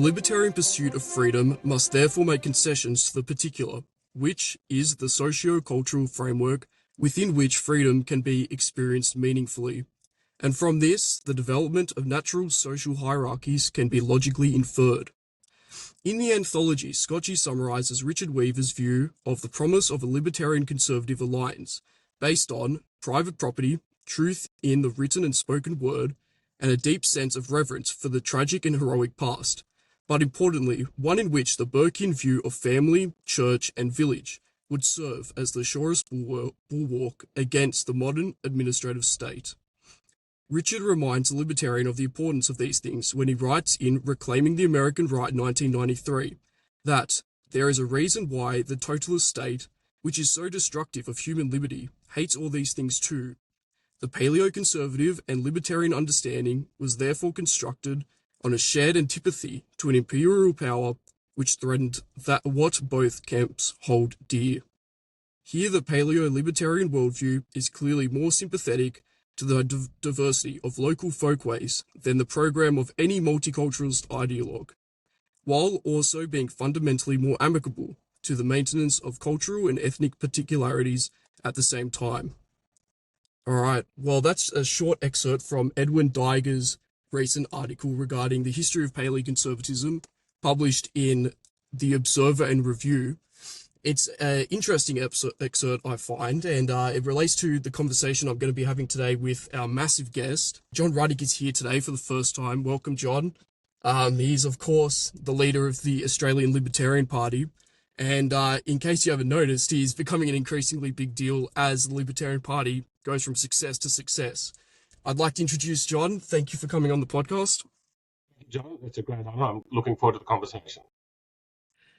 libertarian pursuit of freedom must therefore make concessions to the particular, which is the socio-cultural framework within which freedom can be experienced meaningfully. And from this, the development of natural social hierarchies can be logically inferred. In the anthology, Scotchy summarizes Richard Weaver's view of the promise of a libertarian-conservative alliance, based on private property, truth in the written and spoken word, and a deep sense of reverence for the tragic and heroic past, but importantly, one in which the Burkean view of family, church, and village would serve as the surest bulwark against the modern administrative state. Richard reminds the libertarian of the importance of these things when he writes in Reclaiming the American Right 1993 that there is a reason why the totalist state, which is so destructive of human liberty, hates all these things too. The paleoconservative and libertarian understanding was therefore constructed on a shared antipathy to an imperial power which threatened that what both camps hold dear. Here the paleo-libertarian worldview is clearly more sympathetic to the diversity of local folkways than the program of any multiculturalist ideologue, while also being fundamentally more amicable to the maintenance of cultural and ethnic particularities at the same time. Alright, well that's a short excerpt from Edwin Diger's recent article regarding the history of paleoconservatism, published in The Observer and Review. It's an interesting excerpt, I find, and it relates to the conversation I'm going to be having today with our massive guest. John Ruddick is here today for the first time. Welcome, John. He's, of course, the leader of the Australian Libertarian Party, and in case you haven't noticed, he's becoming an increasingly big deal as the Libertarian Party goes from success to success. I'd like to introduce John. Thank you for coming on the podcast. John, it's a great honor. I'm looking forward to the conversation.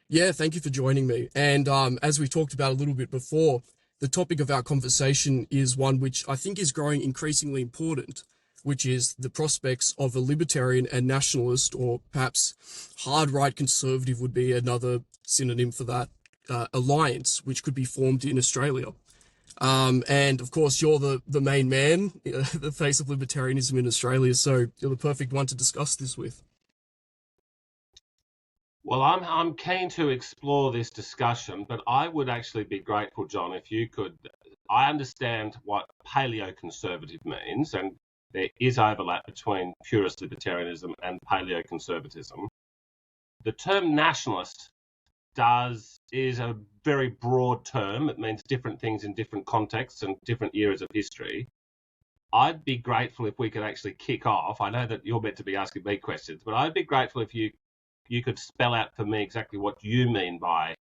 Yeah, thank you for joining me. And as we talked about a little bit before, the topic of our conversation is one which I think is growing increasingly important, which is the prospects of a libertarian and nationalist, or perhaps hard right conservative would be another synonym for that, alliance, which could be formed in Australia. And of course, you're the main man, the face of libertarianism in Australia, so you're the perfect one to discuss this with. Well, I'm keen to explore this discussion, but I would actually be grateful, John, if you could. I understand what paleoconservative means, and there is overlap between purist libertarianism and paleoconservatism. The term nationalist is a very broad term. It means different things in different contexts and different eras of history. I'd be grateful if we could actually kick off. I know that you're meant to be asking me questions, but I'd be grateful if you could spell out for me exactly what you mean by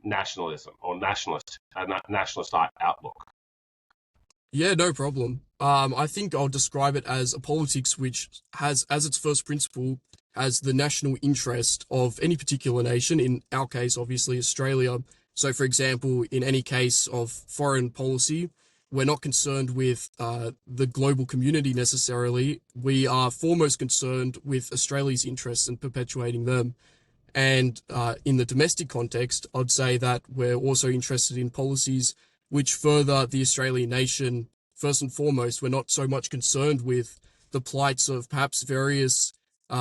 nationalism or nationalist outlook. Yeah, no problem. I think I'll describe it as a politics which has as its first principle as the national interest of any particular nation, in our case, obviously, Australia. So, for example, in any case of foreign policy, we're not concerned with the global community necessarily. We are foremost concerned with Australia's interests and perpetuating them. And in the domestic context, I'd say that we're also interested in policies which further the Australian nation. First and foremost, we're not so much concerned with the plights of perhaps various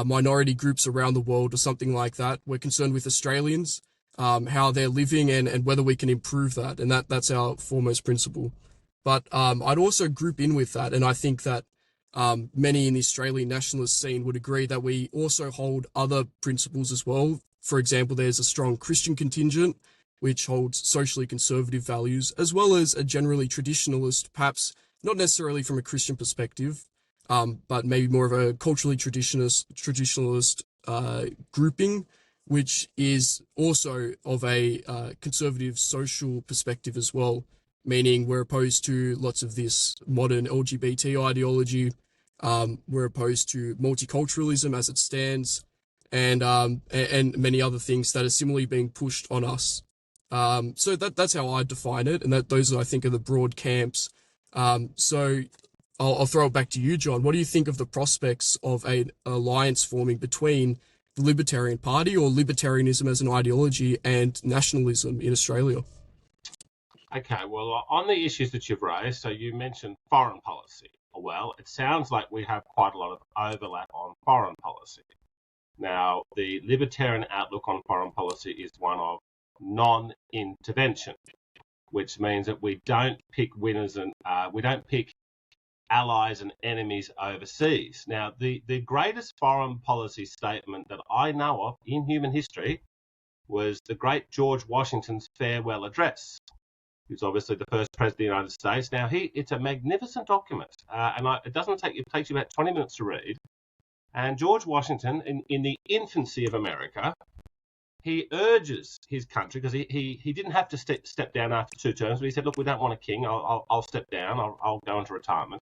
minority groups around the world or something like that. We're concerned with Australians, how they're living and whether we can improve that. And that's our foremost principle. But I'd also group in with that, and I think that many in the Australian nationalist scene would agree that we also hold other principles as well. For example, there's a strong Christian contingent, which holds socially conservative values, as well as a generally traditionalist, perhaps not necessarily from a Christian perspective, but maybe more of a culturally traditionalist grouping, which is also of a conservative social perspective as well. Meaning we're opposed to lots of this modern LGBT ideology. We're opposed to multiculturalism as it stands, and many other things that are similarly being pushed on us. So that's how I define it, and those I think are the broad camps. So I'll throw it back to you, John. What do you think of the prospects of an alliance forming between the Libertarian Party, or libertarianism as an ideology, and nationalism in Australia? Okay, well, on the issues that you've raised, so you mentioned foreign policy. Well, it sounds like we have quite a lot of overlap on foreign policy. Now, the libertarian outlook on foreign policy is one of non-intervention, which means that we don't pick winners and we don't pick allies and enemies overseas. Now, the greatest foreign policy statement that I know of in human history was the great George Washington's farewell address. He's obviously the first president of the United States. Now, it's a magnificent document, and it takes you about 20 minutes to read. And George Washington, in the infancy of America, he urges his country, because he didn't have to step down after 2 terms, but he said, look, we don't want a king, I'll step down, I'll go into retirement.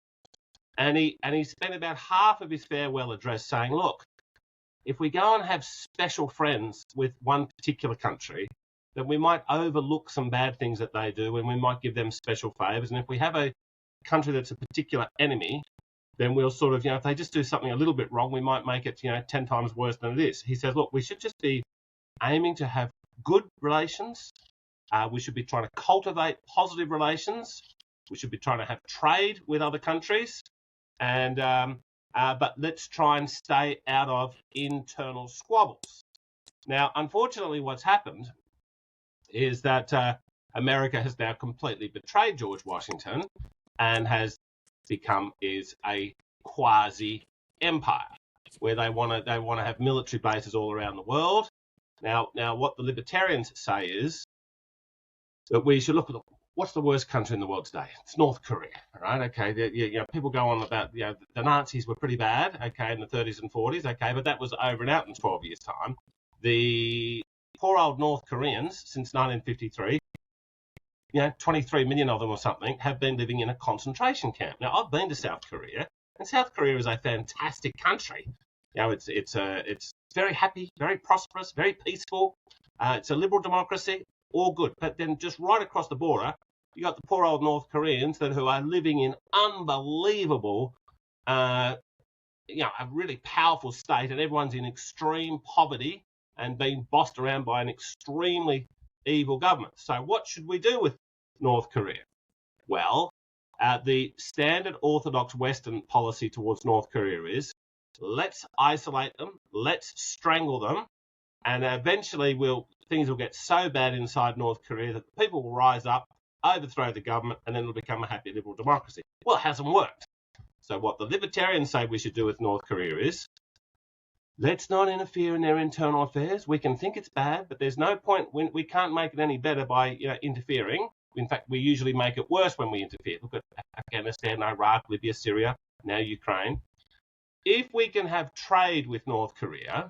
And he spent about half of his farewell address saying, look, if we go and have special friends with one particular country, then we might overlook some bad things that they do, and we might give them special favours. And if we have a country that's a particular enemy, then we'll sort of, if they just do something a little bit wrong, we might make it, 10 times worse than it is. He says, look, we should just be aiming to have good relations. We should be trying to cultivate positive relations. We should be trying to have trade with other countries. And but let's try and stay out of internal squabbles. Now, unfortunately, what's happened is that America has now completely betrayed George Washington and has become a quasi empire, where they want to have military bases all around the world. Now, what the libertarians say is that we should look at what's the worst country in the world today? It's North Korea, right? Okay, people go on about the Nazis were pretty bad, okay, in the 30s and 40s, okay, but that was over and out in 12 years' time. The poor old North Koreans, since 1953, 23 million of them or something, have been living in a concentration camp. Now, I've been to South Korea, and South Korea is a fantastic country. It's very happy, very prosperous, very peaceful. It's a liberal democracy, all good. But then just right across the border, you got the poor old North Koreans who are living in unbelievable, a really powerful state, and everyone's in extreme poverty and being bossed around by an extremely evil government. So what should we do with North Korea? Well, the standard orthodox Western policy towards North Korea is let's isolate them, let's strangle them, and eventually things will get so bad inside North Korea that the people will rise up, overthrow the government, and then it'll become a happy liberal democracy. Well, it hasn't worked. So what the libertarians say we should do with North Korea is let's not interfere in their internal affairs. We can think it's bad, but there's no point when we can't make it any better by interfering. In fact, we usually make it worse when we interfere. Look at Afghanistan, Iraq, Libya, Syria, now Ukraine. If we can have trade with North Korea,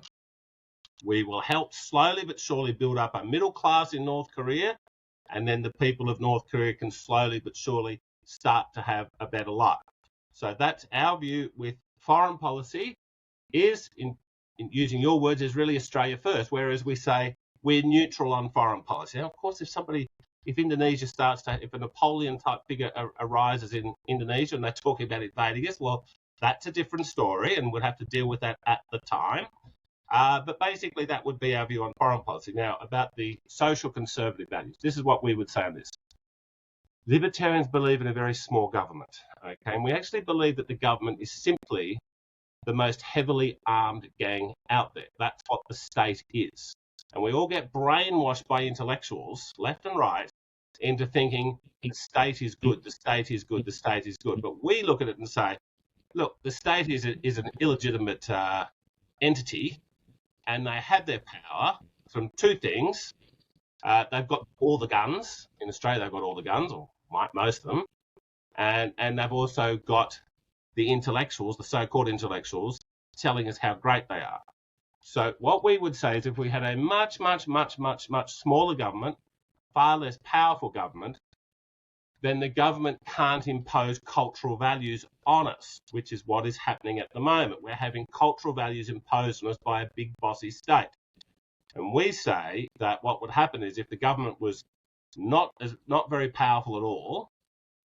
we will help slowly but surely build up a middle class in North Korea, and then the people of North Korea can slowly but surely start to have a better life. So that's our view with foreign policy, is, in using your words, is really Australia first, whereas we say we're neutral on foreign policy. Now, of course, if Indonesia if a Napoleon-type figure arises in Indonesia and they're talking about invading us, well, that's a different story, and we'll have to deal with that at the time. But basically, that would be our view on foreign policy. Now, about the social conservative values, this is what we would say on this. Libertarians believe in a very small government, okay? And we actually believe that the government is simply the most heavily armed gang out there. That's what the state is. And we all get brainwashed by intellectuals, left and right, into thinking the state is good, the state is good, the state is good. But we look at it and say, look, the state is an illegitimate entity, and they have their power from two things. They've got all the guns. In Australia, they've got all the guns, or most of them. And they've also got the intellectuals, the so-called intellectuals, telling us how great they are. So what we would say is if we had a much, much, much, much, much smaller government, far less powerful government, then the government can't impose cultural values on us, which is what is happening at the moment. We're having cultural values imposed on us by a big bossy state. And we say that what would happen is if the government was not very powerful at all,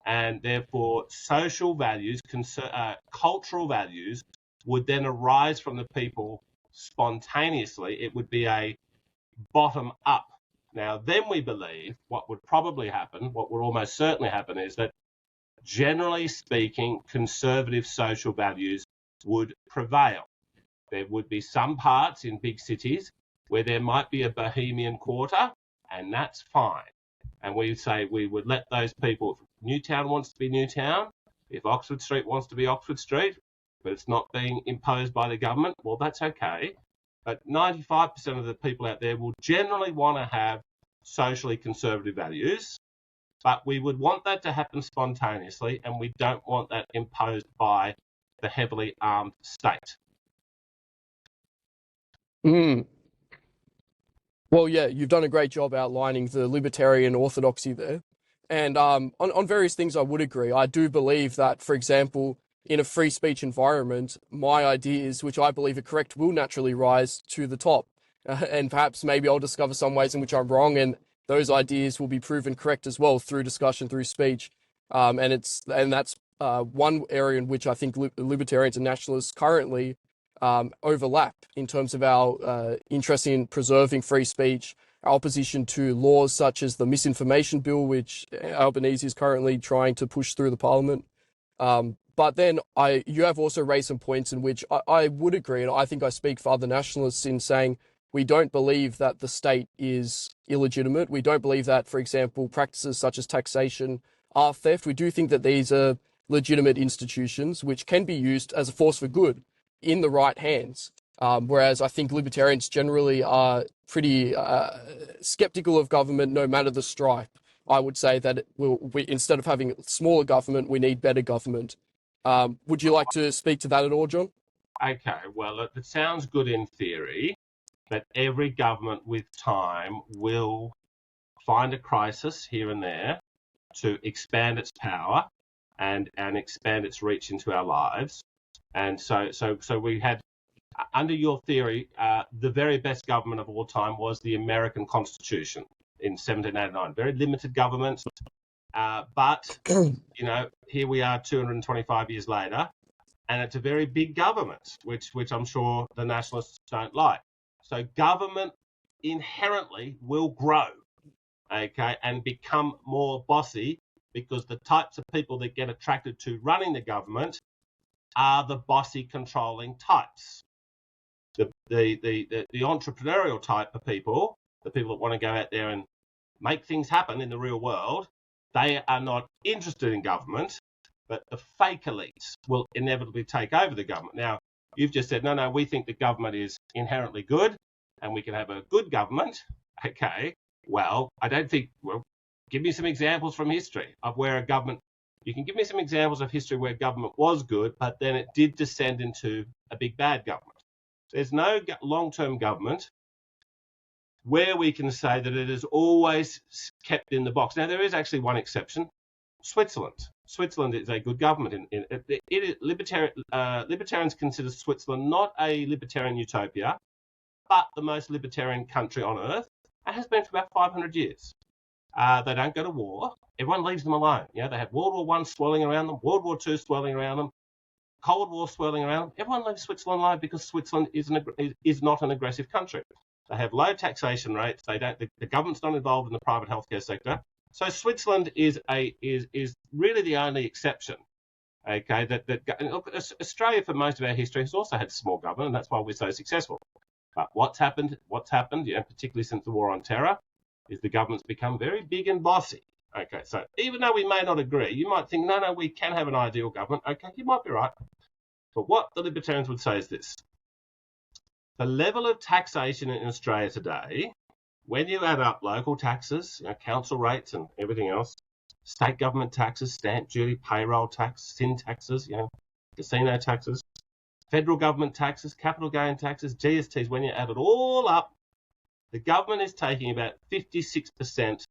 and therefore social values, cultural values would then arise from the people spontaneously. It would be a bottom up. Now, then we believe what would probably happen, what would almost certainly happen, is that generally speaking, conservative social values would prevail. There would be some parts in big cities where there might be a bohemian quarter, and that's fine. And we say we would let those people, if Newtown wants to be Newtown, if Oxford Street wants to be Oxford Street, but it's not being imposed by the government, well, that's okay. But 95% of the people out there will generally want to have socially conservative values, but we would want that to happen spontaneously, and we don't want that imposed by the heavily armed state. Mm. Well, yeah, you've done a great job outlining the libertarian orthodoxy there. And on various things, I would agree. I do believe that, for example, in a free speech environment, my ideas, which I believe are correct, will naturally rise to the top. And perhaps maybe I'll discover some ways in which I'm wrong, and those ideas will be proven correct as well through discussion, through speech. And that's one area in which I think libertarians and nationalists currently overlap in terms of our interest in preserving free speech, our opposition to laws such as the misinformation bill, which Albanese is currently trying to push through the parliament. But then you have also raised some points in which I would agree, and I think I speak for other nationalists in saying we don't believe that the state is illegitimate. We don't believe that, for example, practices such as taxation are theft. We do think that these are legitimate institutions which can be used as a force for good in the right hands. Whereas I think libertarians generally are pretty skeptical of government, no matter the stripe. I would say that instead of having smaller government, we need better government. Would you like to speak to that at all, John? Okay, well, it sounds good in theory, but every government with time will find a crisis here and there to expand its power and expand its reach into our lives. And so we had, under your theory, the very best government of all time was the American Constitution in 1789. Very limited government, but here we are 225 years later, and it's a very big government, which I'm sure the nationalists don't like. So government inherently will grow, okay, and become more bossy, because the types of people that get attracted to running the government are the bossy, controlling types. The entrepreneurial type of people, the people that want to go out there and make things happen in the real world, they are not interested in government, but the fake elites will inevitably take over the government. Now, you've just said, no, we think the government is inherently good and we can have a good government. Okay, well, I don't think, give me some examples from history of where a government, you can give me some examples of history where government was good, but then it did descend into a big bad government. There's no long-term government where we can say that it is always kept in the box. Now, there is actually one exception, Switzerland. Switzerland is a good government. Libertarians consider Switzerland not a libertarian utopia, but the most libertarian country on earth, and has been for about 500 years. They don't go to war. Everyone leaves them alone. They have World War I swirling around them, World War II swirling around them, Cold War swirling around them. Everyone leaves Switzerland alone because Switzerland is not an aggressive country. They have low taxation rates. The government's not involved in the private healthcare sector. So Switzerland is really the only exception. Okay, look, Australia for most of our history has also had small government, and that's why we're so successful. But what's happened, particularly since the War on Terror, is the government's become very big and bossy. Okay, so even though we may not agree, you might think, no, we can have an ideal government. Okay, you might be right. But what the libertarians would say is this. The level of taxation in Australia today, when you add up local taxes, council rates and everything else, state government taxes, stamp duty, payroll tax, sin taxes, casino taxes, federal government taxes, capital gain taxes, GSTs, when you add it all up, the government is taking about 56%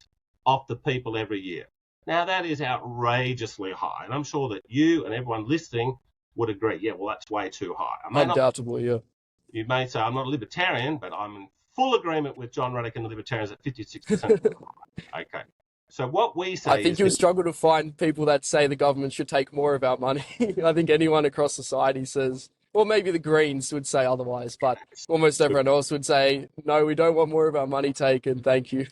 off the people every year. Now, that is outrageously high, and I'm sure that you and everyone listening would agree, that's way too high. Undoubtedly, yeah. You may say, I'm not a libertarian, but I'm in full agreement with John Ruddick and the libertarians at 56%. Okay. So what we say I think you'll struggle to find people that say the government should take more of our money. I think anyone across society says, or maybe the Greens would say otherwise, but almost everyone else would say, no, we don't want more of our money taken, thank you.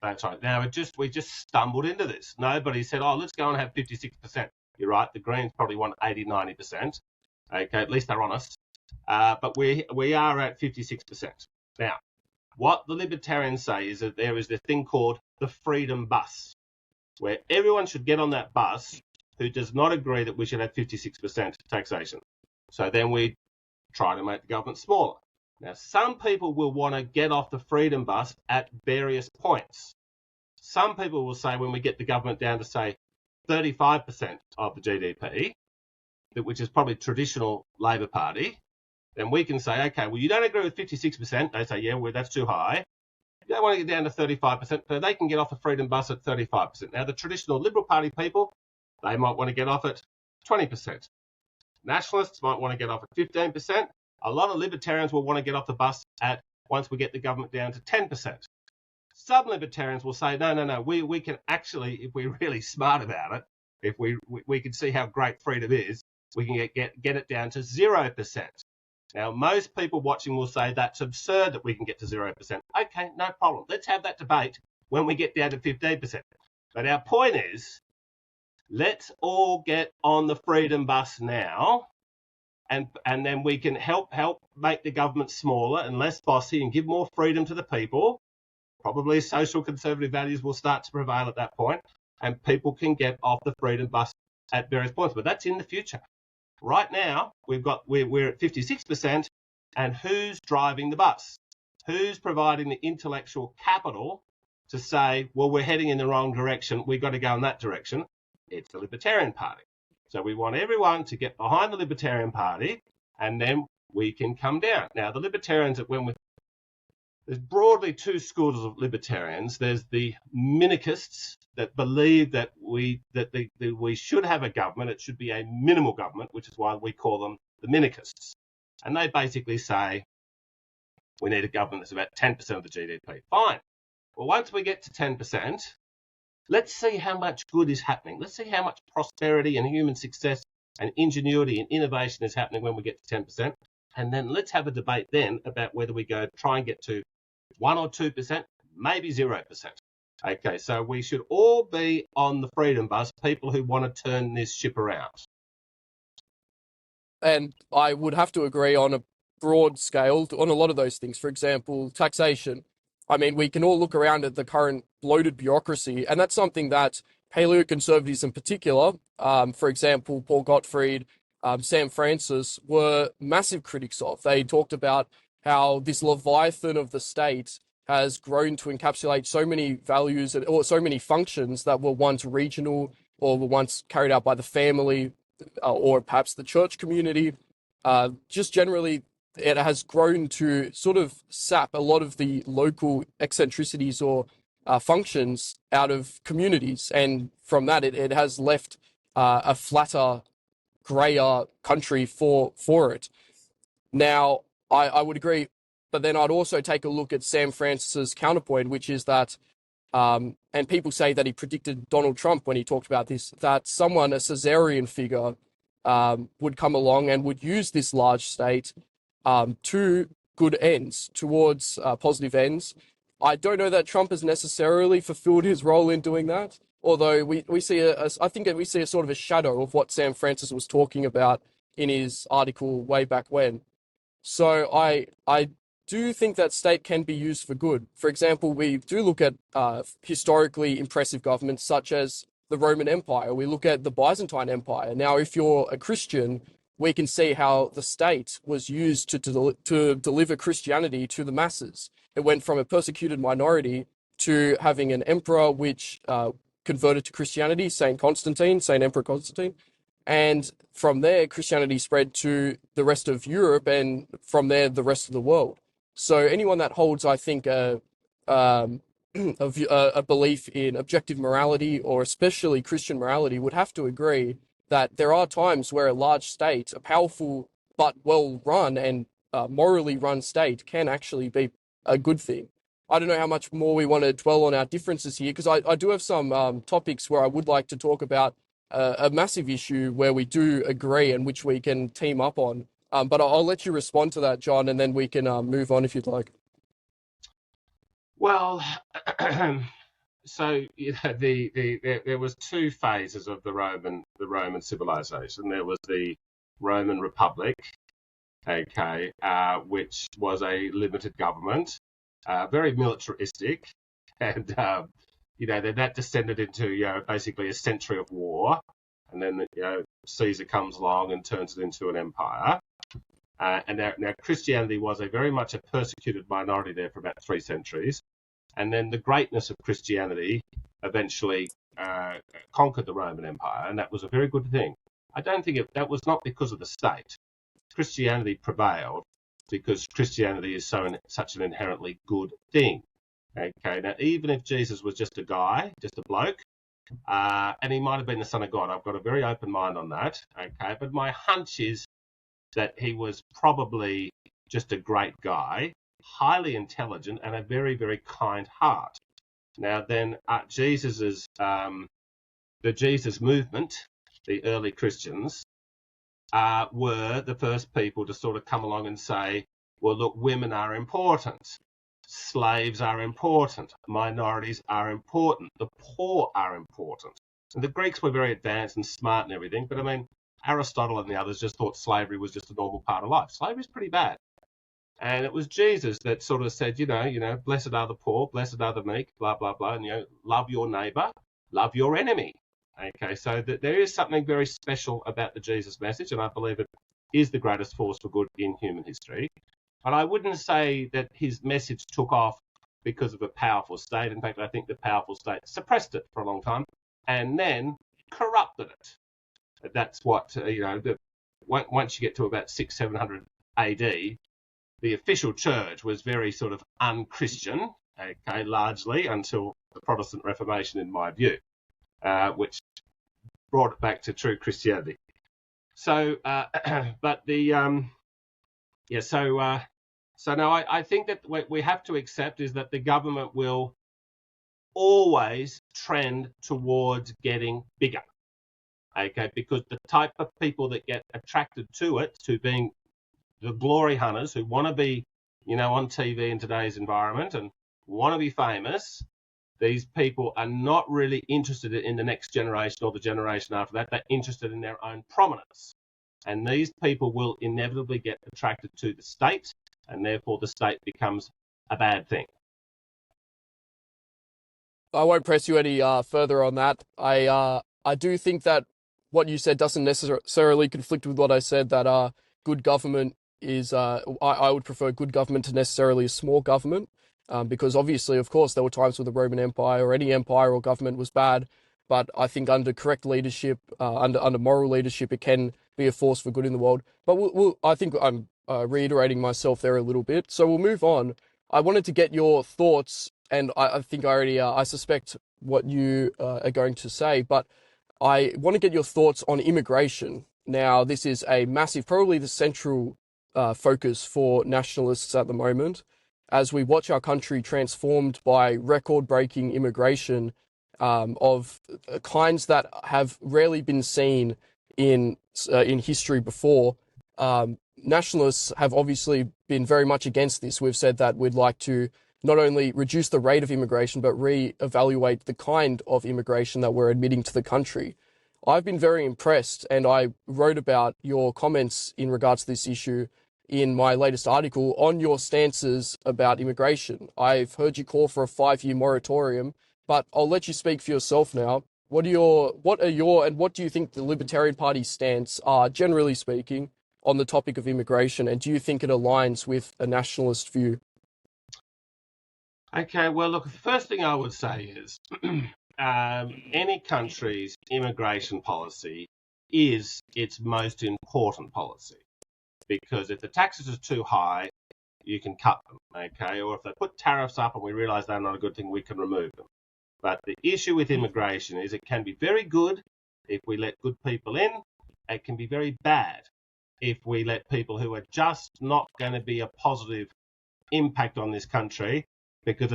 That's right. Now, we just stumbled into this. Nobody said, let's go and have 56%. You're right, the Greens probably want 80, 90%. Okay, at least they're honest. but we are at 56%. Now, what the Libertarians say is that there is this thing called the freedom bus, where everyone should get on that bus who does not agree that we should have 56% taxation. So then we try to make the government smaller. Now, some people will want to get off the freedom bus at various points. Some people will say when we get the government down to, say, 35% of the GDP, which is probably traditional Labor Party, then we can say, okay, well, you don't agree with 56%. They say, yeah, well, that's too high. You don't want to get down to 35%, so they can get off the freedom bus at 35%. Now, the traditional Liberal Party people, they might want to get off at 20%. Nationalists might want to get off at 15%. A lot of Libertarians will want to get off the bus at once we get the government down to 10%. Some Libertarians will say, no, we can actually, if we're really smart about it, if we can see how great freedom is, we can get it down to 0%. Now, most people watching will say that's absurd that we can get to 0%. Okay, no problem. Let's have that debate when we get down to 15%. But our point is, let's all get on the freedom bus now, and then we can help make the government smaller and less bossy and give more freedom to the people. Probably social conservative values will start to prevail at that point, and people can get off the freedom bus at various points. But that's in the future. Right now, we're at 56%, and who's driving the bus? Who's providing the intellectual capital to say, well, we're heading in the wrong direction, we've got to go in that direction? It's the Libertarian Party. So we want everyone to get behind the Libertarian Party, and then we can come down. Now, the Libertarians, there's broadly two schools of Libertarians. There's the minarchists that believe that we should have a government. It should be a minimal government, which is why we call them the minarchists. And they basically say we need a government that's about 10% of the GDP. Fine. Well, once we get to 10%, let's see how much good is happening. Let's see how much prosperity and human success and ingenuity and innovation is happening when we get to 10%. And then let's have a debate then about whether we go try and get to 1 or 2%, maybe 0%. Okay, so we should all be on the freedom bus, people who want to turn this ship around. And I would have to agree on a broad scale on a lot of those things. For example, taxation. I mean, we can all look around at the current bloated bureaucracy, and that's something that paleoconservatives in particular, for example, Paul Gottfried, Sam Francis, were massive critics of. They talked about how this leviathan of the state has grown to encapsulate so many values or so many functions that were once regional or were once carried out by the family or perhaps the church community. Just generally, it has grown to sort of sap a lot of the local eccentricities or functions out of communities. And from that, it has left a flatter, grayer country for it. Now, I would agree, but then I'd also take a look at Sam Francis's counterpoint, which is that, and people say that he predicted Donald Trump when he talked about this, that someone, a Caesarian figure, would come along and would use this large state to good ends, towards positive ends. I don't know that Trump has necessarily fulfilled his role in doing that, although we see I think we see a sort of a shadow of what Sam Francis was talking about in his article way back when. So I do think that state can be used for good. For example, we do look at historically impressive governments such as the Roman Empire. We look at the Byzantine Empire. Now, if you're a Christian, we can see how the state was used to deliver Christianity to the masses. It went from a persecuted minority to having an emperor which converted to Christianity, Saint Emperor Constantine. And from there, Christianity spread to the rest of Europe, and from there, the rest of the world. So anyone that holds, I think, a belief in objective morality, or especially Christian morality, would have to agree that there are times where a large state, a powerful but well-run and morally run state, can actually be a good thing. I don't know how much more we want to dwell on our differences here, because I do have some topics where I would like to talk about a massive issue where we do agree and which we can team up on. But I'll let you respond to that, John, and then we can move on if you'd like. Well, so there was two phases of the Roman civilization. There was the Roman Republic, okay, which was a limited government, very militaristic, and then that descended into basically a century of war, and then Caesar comes along and turns it into an empire. And now Christianity was very much a persecuted minority there for about 3 centuries, and then the greatness of Christianity eventually conquered the Roman Empire, and that was a very good thing. I don't think that was not because of the state. Christianity prevailed because Christianity is such an inherently good thing. Okay, now even if Jesus was just a guy, just a bloke, and he might have been the Son of God, I've got a very open mind on that. Okay, but my hunch is that he was probably just a great guy, highly intelligent, and a very, very kind heart. Now then, the Jesus movement, the early Christians, were the first people to sort of come along and say, well, look, women are important, slaves are important, minorities are important, the poor are important. And the Greeks were very advanced and smart and everything, but I mean, Aristotle and the others just thought slavery was just a normal part of life. Slavery is pretty bad. And it was Jesus that sort of said, blessed are the poor, blessed are the meek, blah, blah, blah, and, love your neighbor, love your enemy. Okay, so there is something very special about the Jesus message, and I believe it is the greatest force for good in human history. But I wouldn't say that his message took off because of a powerful state. In fact, I think the powerful state suppressed it for a long time and then corrupted it. That's what, once you get to about 600-700 AD, the official church was very sort of unchristian, okay, largely until the Protestant Reformation, in my view, which brought it back to true Christianity. So, but so now I think that what we have to accept is that the government will always trend towards getting bigger. Okay, because the type of people that get attracted to it, to being the glory hunters who want to be, on TV in today's environment and want to be famous, these people are not really interested in the next generation or the generation after that. They're interested in their own prominence. And these people will inevitably get attracted to the state, and therefore the state becomes a bad thing. I won't press you any further on that. I do think that what you said doesn't necessarily conflict with what I said, that good government is, I would prefer good government to necessarily a small government, because obviously, of course, there were times where the Roman Empire or any empire or government was bad, but I think under correct leadership, under moral leadership, it can be a force for good in the world. But I think I'm reiterating myself there a little bit, so we'll move on. I wanted to get your thoughts, and I think I already, I suspect what you are going to say, but I want to get your thoughts on immigration. Now, this is a massive, probably the central focus for nationalists at the moment, as we watch our country transformed by record-breaking immigration of kinds that have rarely been seen in history before. Nationalists have obviously been very much against this. We've said that we'd like to not only reduce the rate of immigration, but re-evaluate the kind of immigration that we're admitting to the country. I've been very impressed, and I wrote about your comments in regards to this issue in my latest article on your stances about immigration. I've heard you call for a 5-year moratorium, but I'll let you speak for yourself now. What do you think the Libertarian Party's stance are, generally speaking, on the topic of immigration, and do you think it aligns with a nationalist view? Okay, well, look, the first thing I would say is any country's immigration policy is its most important policy, because if the taxes are too high, you can cut them, okay? Or if they put tariffs up and we realize they're not a good thing, we can remove them. But the issue with immigration is it can be very good if we let good people in. It can be very bad if we let people who are just not going to be a positive impact on this country, because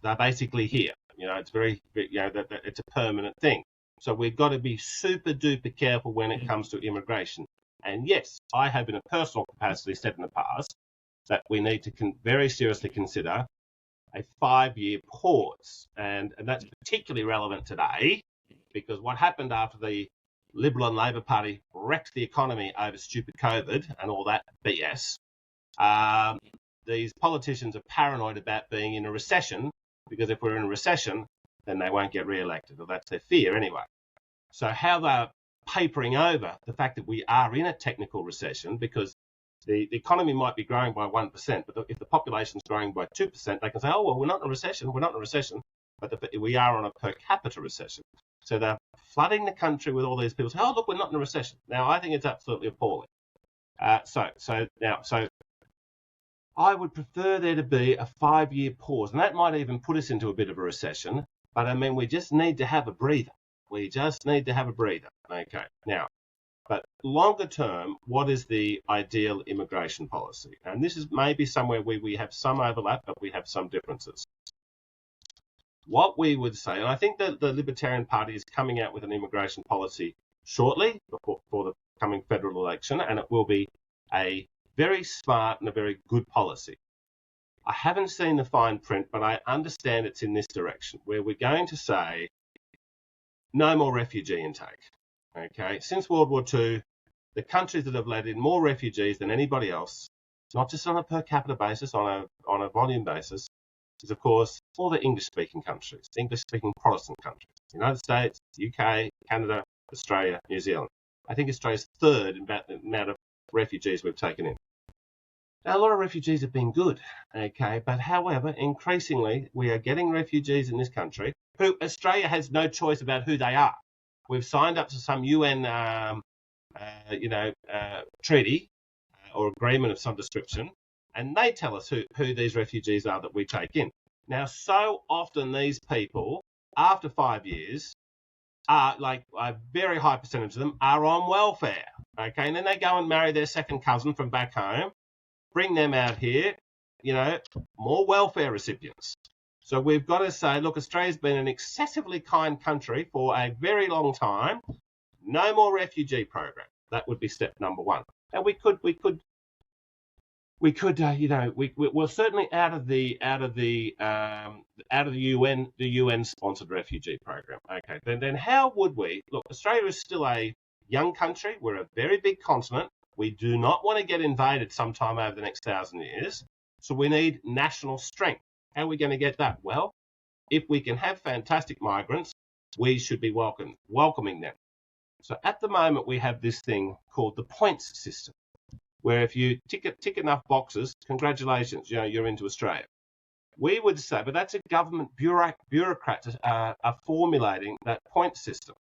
they're basically here. It's very, it's a permanent thing. So we've got to be super duper careful when it comes to immigration. And yes, I have in a personal capacity said in the past that we need to very seriously consider a 5-year pause. And that's particularly relevant today, because what happened after the Liberal and Labor Party wrecked the economy over stupid COVID and all that BS. These politicians are paranoid about being in a recession, because if we're in a recession, then they won't get re-elected, or that's their fear anyway. So how they're papering over the fact that we are in a technical recession, because the economy might be growing by 1%, but if the population's growing by 2%, they can say, oh, well, we're not in a recession, but we are on a per capita recession. So they're flooding the country with all these people saying, oh, look, we're not in a recession. Now, I think it's absolutely appalling. So I would prefer there to be a 5-year pause, and that might even put us into a bit of a recession. But I mean, we just need to have a breather. Okay. Now, but longer term, what is the ideal immigration policy? And this is maybe somewhere where we have some overlap, but we have some differences. What we would say, and I think that the Libertarian Party is coming out with an immigration policy shortly for the coming federal election, and it will be a very smart and a very good policy. I haven't seen the fine print, but I understand it's in this direction, where we're going to say no more refugee intake. Okay, since World War II, the countries that have let in more refugees than anybody else, not just on a per capita basis, on a volume basis, is of course all the English-speaking countries, English-speaking Protestant countries, United States, UK, Canada, Australia, New Zealand. I think Australia's third in about the amount of refugees we've taken in. Now, a lot of refugees have been good, okay, but however, increasingly we are getting refugees in this country who Australia has no choice about who they are. We've signed up to some UN, treaty or agreement of some description, and they tell us who these refugees are that we take in. Now, so often these people, after 5 years, are like a very high percentage of them are on welfare, okay, and then they go and marry their second cousin from back home, bring them out here, more welfare recipients. So we've got to say, look, Australia's been an excessively kind country for a very long time. No more refugee program. That would be step number one. And we're certainly out of the UN sponsored refugee program. Okay, then how would we look? Australia is still a young country. We're a very big continent. We do not want to get invaded sometime over the next 1,000 years. So we need national strength. How are we going to get that? Well, if we can have fantastic migrants, we should be welcoming them. So at the moment, we have this thing called the points system, where if you tick enough boxes, congratulations, you're into Australia. We would say, but that's a government bureaucrats are formulating that point system.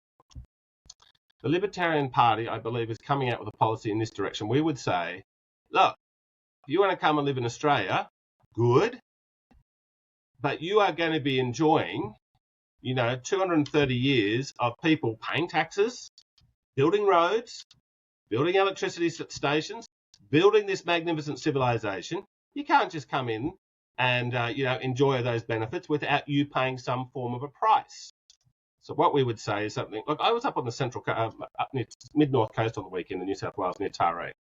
The Libertarian Party, I believe, is coming out with a policy in this direction. We would say, look, if you want to come and live in Australia, good, but you are going to be enjoying, 230 years of people paying taxes, building roads, building electricity stations, building this magnificent civilization. You can't just come in and, enjoy those benefits without you paying some form of a price. So what we would say is something, look, I was up on the central, up near mid-north coast on the weekend in New South Wales near Taree.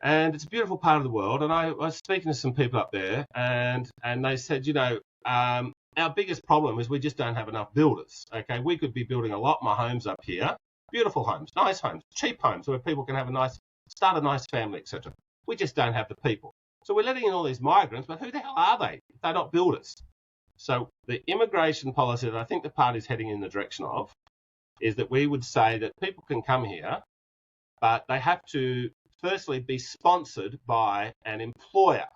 And it's a beautiful part of the world. And I was speaking to some people up there and they said, our biggest problem is we just don't have enough builders. Okay, we could be building a lot more homes up here, beautiful homes, nice homes, cheap homes where people can have start a nice family, etc. We just don't have the people. So we're letting in all these migrants, but who the hell are they if they're not builders? So the immigration policy that I think the party's heading in the direction of is that we would say that people can come here, but they have to firstly be sponsored by an employer,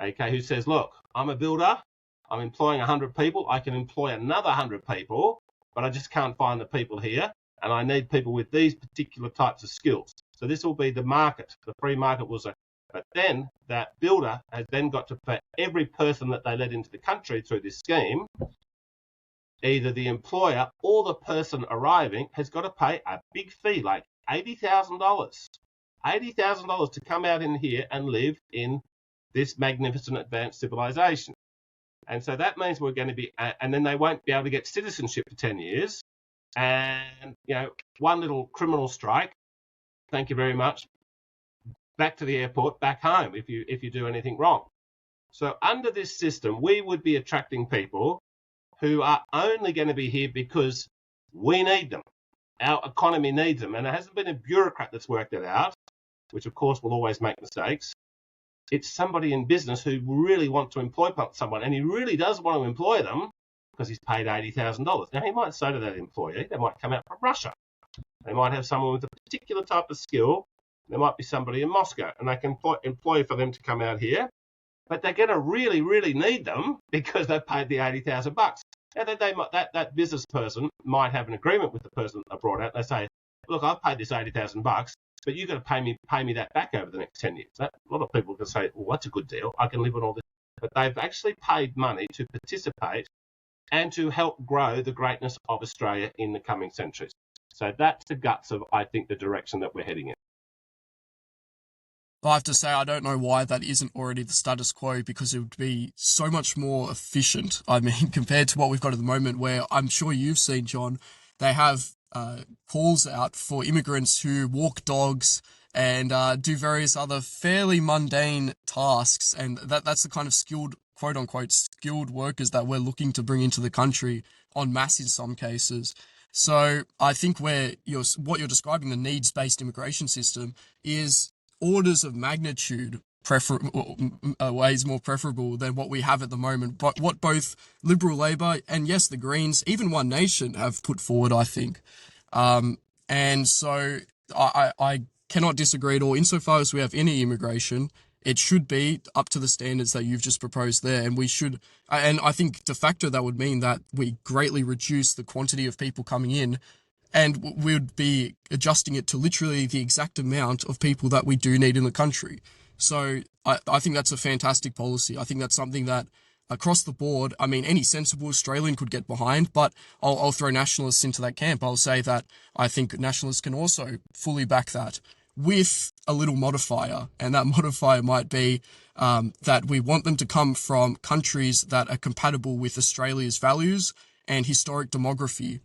okay, who says, look, I'm a builder, I'm employing 100 people, I can employ another 100 people, but I just can't find the people here, and I need people with these particular types of skills. So this will be the market. The free market will say, but then that builder has then got to pay every person that they let into the country through this scheme, either the employer or the person arriving has got to pay a big fee, like $80,000. $80,000 to come out in here and live in this magnificent advanced civilization. And so that means we're going to be, and then they won't be able to get citizenship for 10 years. And, one little criminal strike, thank you very much, back to the airport, back home if you do anything wrong. So under this system, we would be attracting people who are only going to be here because we need them. our economy needs them, and there hasn't been a bureaucrat that's worked it out, which of course will always make mistakes. It's somebody in business who really wants to employ someone, and he really does want to employ them because he's paid $80,000. Now, he might say to that employee, they might come out from Russia. They might have someone with a particular type of skill. There might be somebody in Moscow, and they can employ for them to come out here. But they're going to really, really need them because they've paid the $80,000. And then that business person might have an agreement with the person that brought out. They say, look, I've paid this $80,000, but you've got to pay me that back over the next 10 years. A lot of people can say, well, that's a good deal. I can live on all this. But they've actually paid money to participate and to help grow the greatness of Australia in the coming centuries. So that's the guts of, I think, the direction that we're heading in. I have to say, I don't know why that isn't already the status quo, because it would be so much more efficient. I mean, compared to what we've got at the moment, where I'm sure you've seen, John, they have calls out for immigrants who walk dogs and do various other fairly mundane tasks. And that's the kind of skilled, quote unquote, skilled workers that we're looking to bring into the country en masse in some cases. So I think what you're describing, the needs-based immigration system, is orders of magnitude ways more preferable than what we have at the moment, but what both Liberal, Labor, and yes, the Greens, even One Nation have put forward, I think. And so I cannot disagree at all. Insofar as we have any immigration, it should be up to the standards that you've just proposed there. And we should, and I think de facto that would mean that we greatly reduce the quantity of people coming in, and we would be adjusting it to literally the exact amount of people that we do need in the country. So I think that's a fantastic policy. I think that's something that across the board, I mean, any sensible Australian could get behind, but I'll throw nationalists into that camp. I'll say that I think nationalists can also fully back that with a little modifier. And that modifier might be that we want them to come from countries that are compatible with Australia's values and historic demography.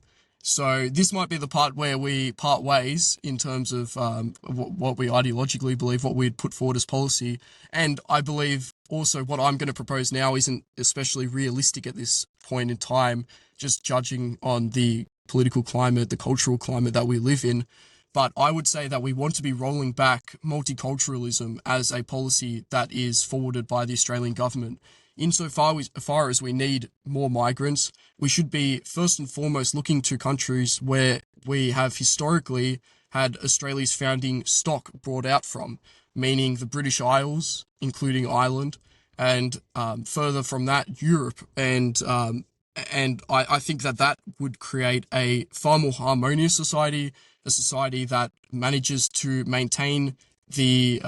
So this might be the part where we part ways in terms of what we ideologically believe, what we'd put forward as policy. And I believe also what I'm going to propose now isn't especially realistic at this point in time, just judging on the political climate, the cultural climate that we live in. But I would say that we want to be rolling back multiculturalism as a policy that is forwarded by the Australian government. Insofar as we need more migrants, we should be first and foremost looking to countries where we have historically had Australia's founding stock brought out from, meaning the British Isles, including Ireland, and further from that, Europe. And I think that would create a far more harmonious society, a society that manages to maintain the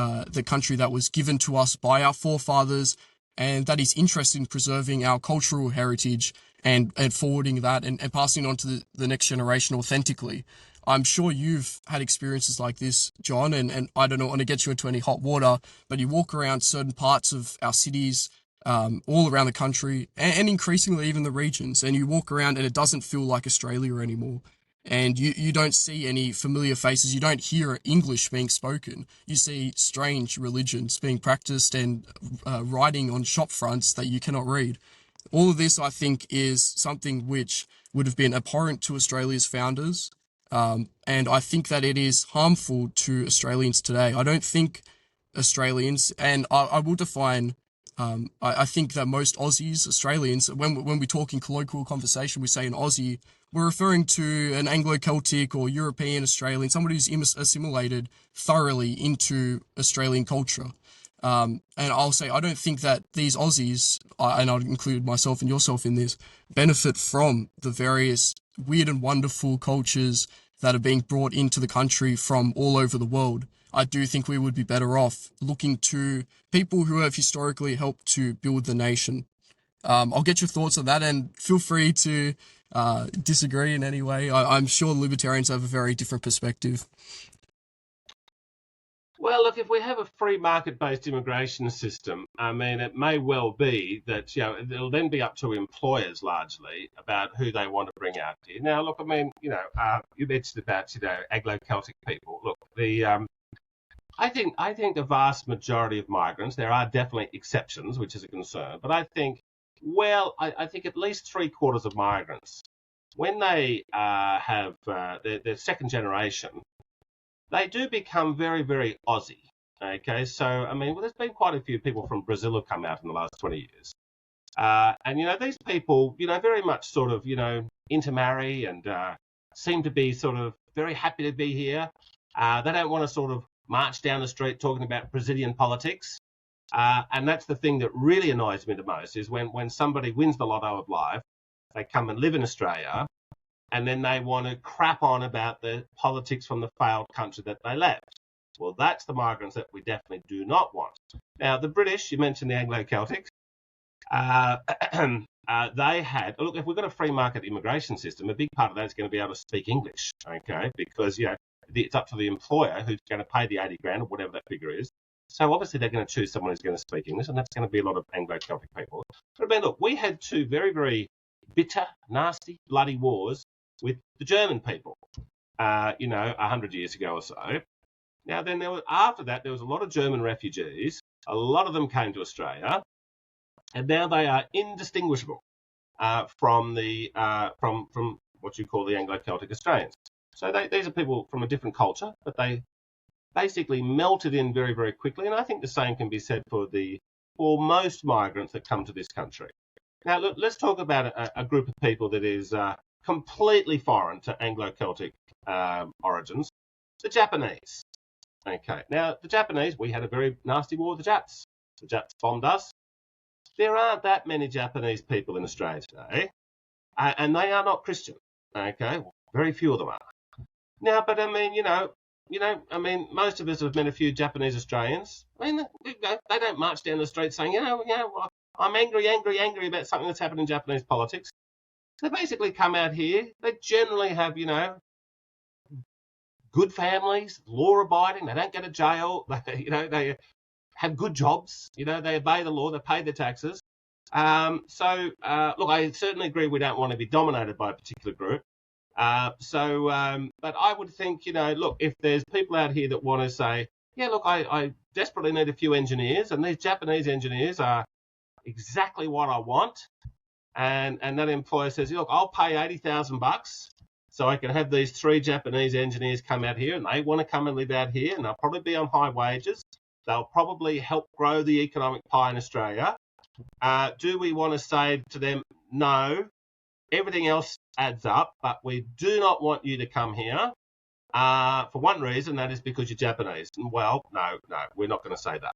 country that was given to us by our forefathers, and that is interested in preserving our cultural heritage and forwarding that and passing it on to the next generation authentically. I'm sure you've had experiences like this, John, and I don't want to get you into any hot water, but you walk around certain parts of our cities, all around the country, and increasingly even the regions, and you walk around and it doesn't feel like Australia anymore. And you don't see any familiar faces. You don't hear English being spoken. You see strange religions being practiced and writing on shop fronts that you cannot read. All of this, I think, is something which would have been abhorrent to Australia's founders. And I think that it is harmful to Australians today. I don't think Australians, and I will define, I think that most Aussies, Australians, when we talk in colloquial conversation, we say an Aussie, we're referring to an Anglo-Celtic or European Australian, somebody who's assimilated thoroughly into Australian culture. And I'll say, I don't think that these Aussies, and I'd include myself and yourself in this, benefit from the various weird and wonderful cultures that are being brought into the country from all over the world. I do think we would be better off looking to people who have historically helped to build the nation. I'll get your thoughts on that, and feel free to disagree in any way. I'm sure libertarians have a very different perspective. Well, look, if we have a free market-based immigration system, I mean, it may well be that, it'll then be up to employers largely about who they want to bring out here. Now, look, I mean, you mentioned about, Anglo-Celtic people. Look, I think the vast majority of migrants, there are definitely exceptions, which is a concern, but I think, I think at least 3/4 of migrants when they have their second generation, they do become very, very Aussie. Okay, so I mean, well, there's been quite a few people from Brazil who've come out in the last 20 years. And, these people, very much sort of, intermarry and seem to be sort of very happy to be here. They don't want to sort of march down the street talking about Brazilian politics. And that's the thing that really annoys me the most is when somebody wins the lotto of life, they come and live in Australia, and then they want to crap on about the politics from the failed country that they left. Well, that's the migrants that we definitely do not want. Now, the British, you mentioned the Anglo-Celtic, they had, look, if we've got a free market immigration system, a big part of that is going to be able to speak English, okay? Because, it's up to the employer who's going to pay the 80 grand or whatever that figure is. So obviously they're going to choose someone who's going to speak English, and that's going to be a lot of Anglo-Celtic people. But I mean, look, we had two very, very bitter, nasty, bloody wars with the German people, 100 years ago or so. Now, then after that, there was a lot of German refugees. A lot of them came to Australia, and now they are indistinguishable from what you call the Anglo-Celtic Australians. So these are people from a different culture, but they basically melted in very, very quickly. And I think the same can be said for most migrants that come to this country. Now, look, let's talk about a group of people that is completely foreign to Anglo-Celtic origins, the Japanese. Okay, now the Japanese, we had a very nasty war with the Japs. The Japs bombed us. There aren't that many Japanese people in Australia today, and they are not Christian. Okay, very few of them are. Now, but I mean, most of us have met a few Japanese Australians. I mean, they don't march down the street saying, I'm angry about something that's happened in Japanese politics. They basically come out here. They generally have, good families, law-abiding. They don't go to jail. They have good jobs. They obey the law. They pay their taxes. Look, I certainly agree we don't want to be dominated by a particular group. But I would think, look, if there's people out here that want to say, yeah, look, I desperately need a few engineers, and these Japanese engineers are exactly what I want. And that employer says, look, I'll pay $80,000 so I can have these 3 Japanese engineers come out here, and they want to come and live out here, and they'll probably be on high wages. They'll probably help grow the economic pie in Australia. Do we want to say to them, no, everything else adds up, but we do not want you to come here for one reason, that is because you're Japanese. Well, no, we're not going to say that.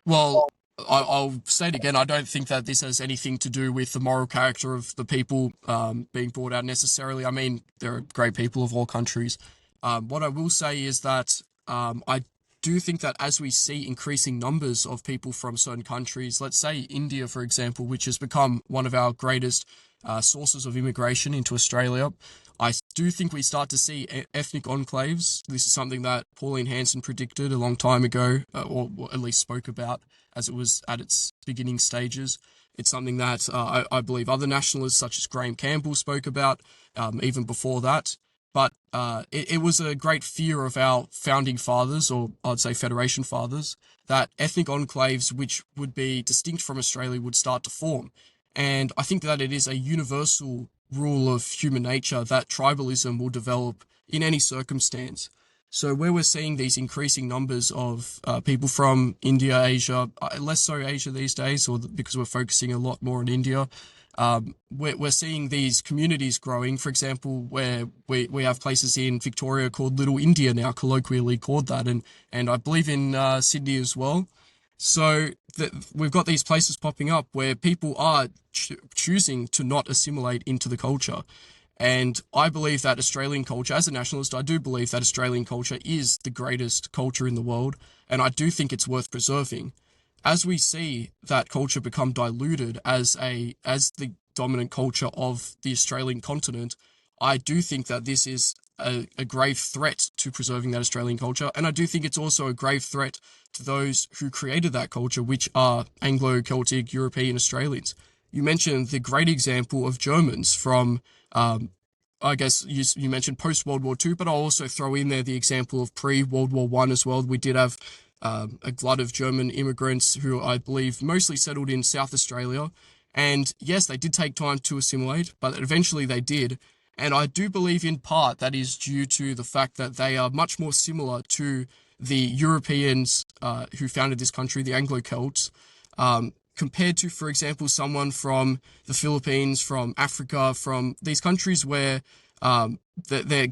Well, I'll say it again. I don't think that this has anything to do with the moral character of the people being brought out necessarily. I mean, there are great people of all countries. What I will say is that I do think that as we see increasing numbers of people from certain countries, let's say India, for example, which has become one of our greatest sources of immigration into Australia, I do think we start to see ethnic enclaves. This is something that Pauline Hanson predicted a long time ago, or at least spoke about as it was at its beginning stages. It's something that I believe other nationalists such as Graham Campbell spoke about even before that. But it was a great fear of our founding fathers, or I'd say Federation fathers, that ethnic enclaves which would be distinct from Australia would start to form. And I think that it is a universal rule of human nature that tribalism will develop in any circumstance. So where we're seeing these increasing numbers of people from India, Asia, less so Asia these days, or because we're focusing a lot more on India, we're seeing these communities growing. For example, where we have places in Victoria called Little India now, colloquially called that, and I believe in Sydney as well. So we've got these places popping up where people are choosing to not assimilate into the culture. And I believe that Australian culture, as a nationalist, I do believe that Australian culture is the greatest culture in the world, and I do think it's worth preserving. As we see that culture become diluted as the dominant culture of the Australian continent, I do think that this is a grave threat to preserving that Australian culture, and I do think it's also a grave threat to those who created that culture, which are Anglo-Celtic European Australians. You mentioned the great example of Germans from, I guess you mentioned post-World War II, but I'll also throw in there the example of pre-World War I as well. We did have a glut of German immigrants who I believe mostly settled in South Australia, And yes, they did take time to assimilate, but eventually they did. And I do believe in part that is due to the fact that they are much more similar to the Europeans who founded this country, the Anglo-Celts, compared to, for example, someone from the Philippines, from Africa, from these countries where they're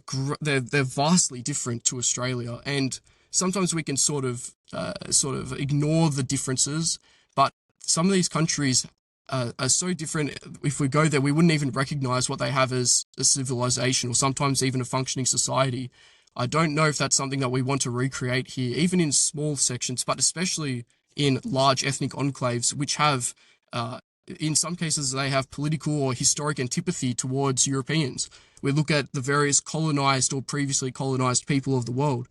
vastly different to Australia. And sometimes we can sort of ignore the differences, but some of these countries are so different. If we go there, we wouldn't even recognize what they have as a civilization or sometimes even a functioning society. I don't know if that's something that we want to recreate here, even in small sections, but especially in large ethnic enclaves, which have, in some cases, they have political or historic antipathy towards Europeans. We look at the various colonized or previously colonized people of the world.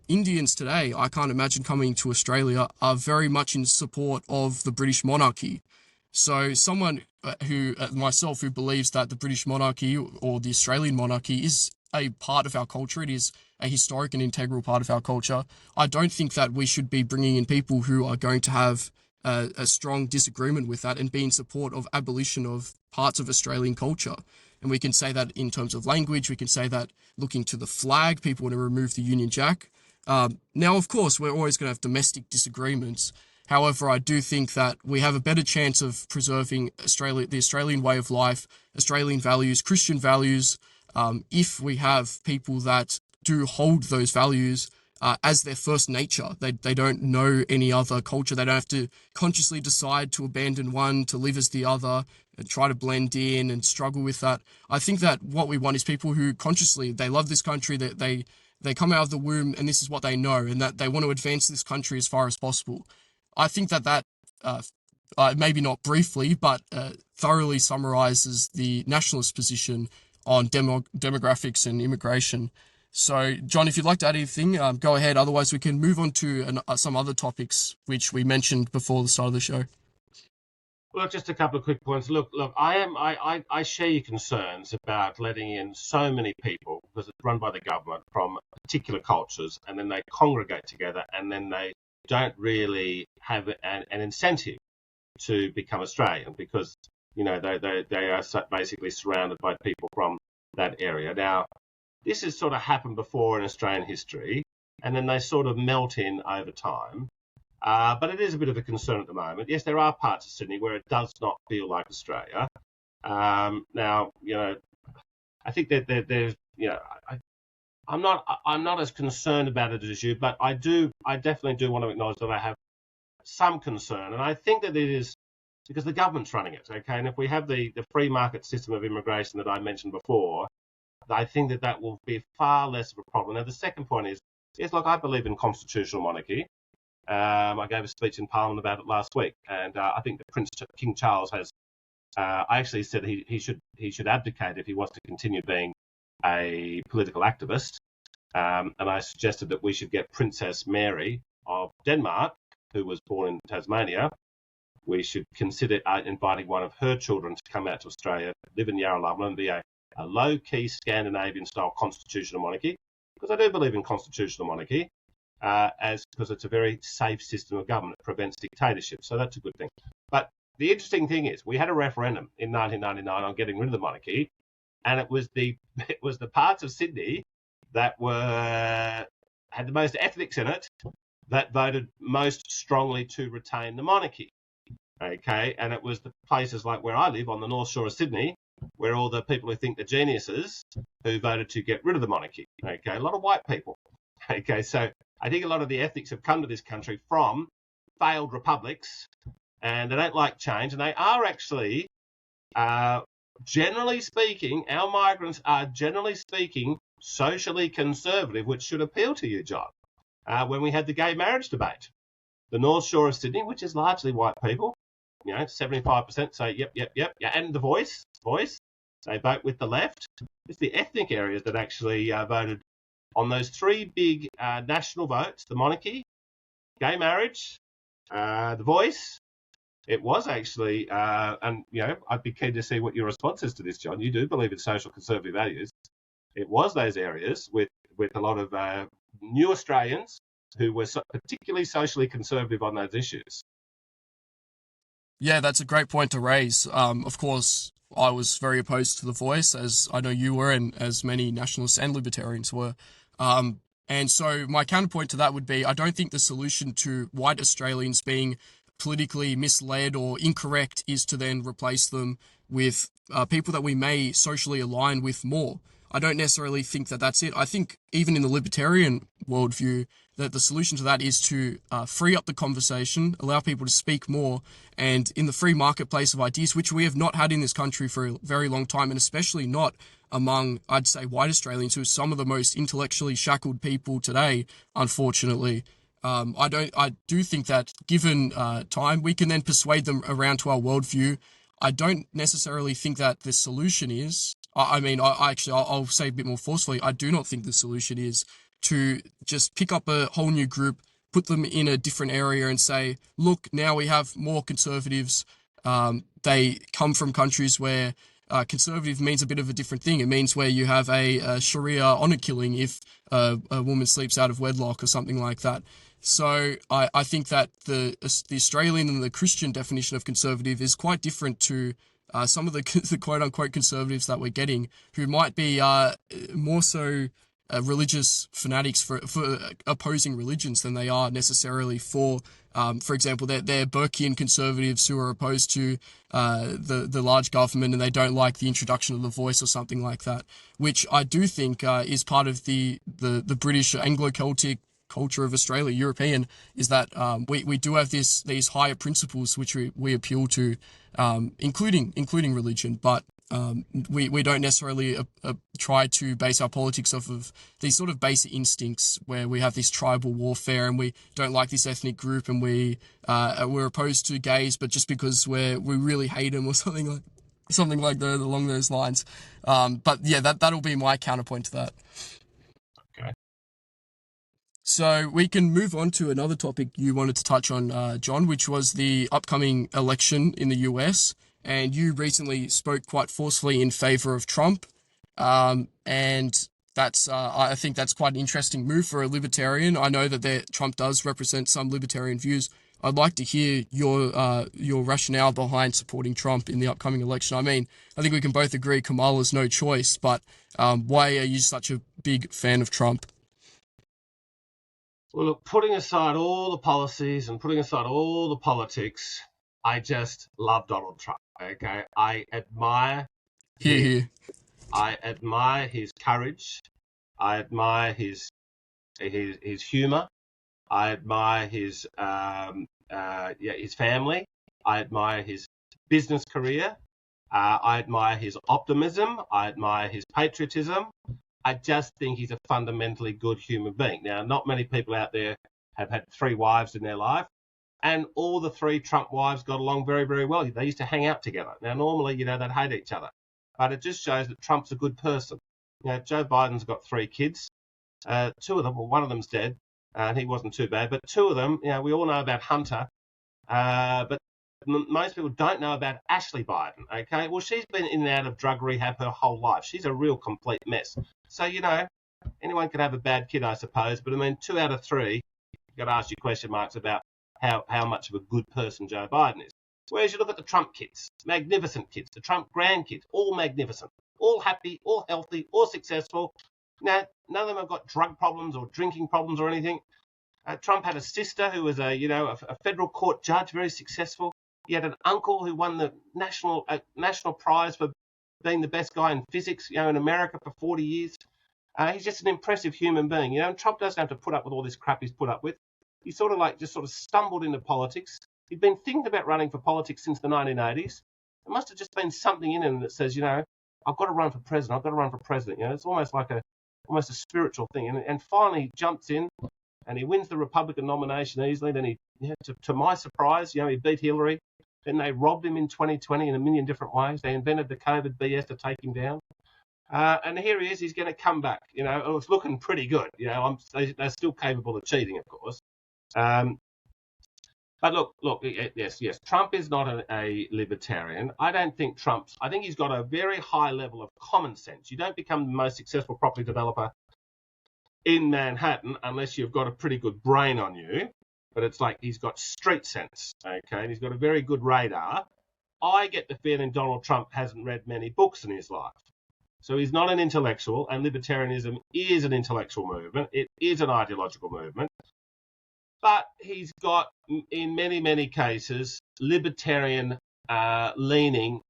Indians today, I can't imagine coming to Australia, are very much in support of the British monarchy. So someone myself, who believes that the British monarchy or the Australian monarchy is a part of our culture, it is a historic and integral part of our culture, I don't think that we should be bringing in people who are going to have a strong disagreement with that and be in support of abolition of parts of Australian culture. And we can say that in terms of language, we can say that looking to the flag, people want to remove the Union Jack. Now, of course, we're always going to have domestic disagreements. However, I do think that we have a better chance of preserving the Australian way of life, Australian values, Christian values, if we have people that do hold those values as their first nature. They don't know any other culture. They don't have to consciously decide to abandon one, to live as the other, and try to blend in and struggle with that. I think that what we want is people who consciously, they love this country, that they come out of the womb and this is what they know, and that they want to advance this country as far as possible. I think that maybe not briefly, but thoroughly summarizes the nationalist position on demographics and immigration. So, John, if you'd like to add anything, go ahead. Otherwise, we can move on to some other topics which we mentioned before the start of the show. Well, just a couple of quick points. Look, I share your concerns about letting in so many people, because it's run by the government, from particular cultures, and then they congregate together, and then they don't really have an incentive to become Australian, because they are basically surrounded by people from that area. Now, this has sort of happened before in Australian history, and then they sort of melt in over time. But it is a bit of a concern at the moment. Yes, there are parts of Sydney where it does not feel like Australia. Now, I think that there's, I'm not as concerned about it as you, but I definitely do want to acknowledge that I have some concern, and I think that it is because the government's running it. Okay, and if we have the free market system of immigration that I mentioned before, I think that will be far less of a problem. Now, the second point is, yes, look, I believe in constitutional monarchy. I gave a speech in Parliament about it last week, and I think that King Charles has. I actually said he should abdicate if he wants to continue being a political activist, and I suggested that we should get Princess Mary of Denmark, who was born in Tasmania. We should consider inviting one of her children to come out to Australia, live in Yarralumla, and be a low-key Scandinavian-style constitutional monarchy, because I do believe in constitutional monarchy, because it's a very safe system of government. It prevents dictatorship, so that's a good thing. But the interesting thing is, we had a referendum in 1999 on getting rid of the monarchy, and it was the parts of Sydney that had the most ethnics in it that voted most strongly to retain the monarchy. Okay, and it was the places like where I live on the North Shore of Sydney, where all the people who think they're geniuses who voted to get rid of the monarchy. Okay, a lot of white people. Okay, so I think a lot of the ethnics have come to this country from failed republics, and they don't like change, and they are actually, generally speaking, our migrants are generally speaking socially conservative, which should appeal to you, John. When we had the gay marriage debate, the North Shore of Sydney, which is largely white people, 75% say yep, and the voice, they vote with the left. It's the ethnic areas that actually voted on those three big national votes: the monarchy, gay marriage, the voice. It was actually, and I'd be keen to see what your response is to this, John. You do believe in social conservative values. It was those areas with a lot of new Australians who were particularly socially conservative on those issues. Yeah, that's a great point to raise. Of course, I was very opposed to the voice, as I know you were, and as many nationalists and libertarians were. Um, and so my counterpoint to that would be I don't think the solution to white Australians being politically misled or incorrect is to then replace them with people that we may socially align with more. I don't necessarily think that that's it. I think even in the libertarian worldview, that the solution to that is to free up the conversation, allow people to speak more, and in the free marketplace of ideas, which we have not had in this country for a very long time, and especially not among, I'd say, white Australians, who are some of the most intellectually shackled people today, unfortunately. I do think that given time, we can then persuade them around to our worldview. I don't necessarily think that the solution is. I mean, I'll say a bit more forcefully. I do not think the solution is to just pick up a whole new group, put them in a different area, and say, look, now we have more conservatives. They come from countries where conservative means a bit of a different thing. It means where you have a Sharia honor killing if a woman sleeps out of wedlock or something like that. So I think that the Australian and the Christian definition of conservative is quite different to some of the quote unquote conservatives that we're getting, who might be more so religious fanatics for opposing religions than they are necessarily for example, they're Burkean conservatives who are opposed to the large government, and they don't like the introduction of the voice or something like that, which I do think is part of the British Anglo-Celtic culture of Australia, European, is that we do have these higher principles which we appeal to, including religion, but we don't necessarily try to base our politics off of these sort of basic instincts where we have this tribal warfare and we don't like this ethnic group and we're opposed to gays, but just because we really hate them or something like that along those lines. But yeah, that'll be my counterpoint to that. Okay. So we can move on to another topic you wanted to touch on, John, which was the upcoming election in the US. And you recently spoke quite forcefully in favor of Trump. And that's I think that's quite an interesting move for a libertarian. I know that Trump does represent some libertarian views. I'd like to hear your rationale behind supporting Trump in the upcoming election. I mean, I think we can both agree Kamala's no choice, but why are you such a big fan of Trump? Well, look, putting aside all the policies and putting aside all the politics, I just love Donald Trump. Okay, I admire I admire his courage. I admire his humour. I admire his family. I admire his business career. I admire his optimism. I admire his patriotism. I just think he's a fundamentally good human being. Now, not many people out there have had 3 wives in their life, and all the 3 Trump wives got along very, very well. They used to hang out together. Now, normally, they'd hate each other, but it just shows that Trump's a good person. Joe Biden's got 3 kids. 2 of them, well, one of them's dead, and he wasn't too bad, but 2 of them, we all know about Hunter, but most people don't know about Ashley Biden, okay? Well, she's been in and out of drug rehab her whole life. She's a real complete mess. So, anyone can have a bad kid, I suppose, but I mean, 2 out of 3, you've got to ask your question marks about how much of a good person Joe Biden is. Whereas you look at the Trump kids, magnificent kids, the Trump grandkids, all magnificent, all happy, all healthy, all successful. Now, none of them have got drug problems or drinking problems or anything. Trump had a sister who was a federal court judge, very successful. He had an uncle who won the national prize for being the best guy in physics, in America for 40 years. He's just an impressive human being, and Trump doesn't have to put up with all this crap he's put up with. He sort of stumbled into politics. He'd been thinking about running for politics since the 1980s. There must have just been something in him that says, I've got to run for president. I've got to run for president. It's almost like almost a spiritual thing. And finally he jumps in and he wins the Republican nomination easily. Then he, to my surprise, he beat Hillary. Then they robbed him in 2020 in a million different ways. They invented the COVID BS to take him down. And here he is. He's going to come back. It's looking pretty good. They're still capable of cheating, of course. But look, yes, Trump is not a libertarian. I think he's got a very high level of common sense. You don't become the most successful property developer in Manhattan unless you've got a pretty good brain on you. but it's like he's got street sense, okay, and he's got a very good radar. I get the feeling Donald Trump hasn't read many books in his life. So he's not an intellectual, and libertarianism is an intellectual movement. It is an ideological movement. But he's got, in many, many cases, libertarian leaning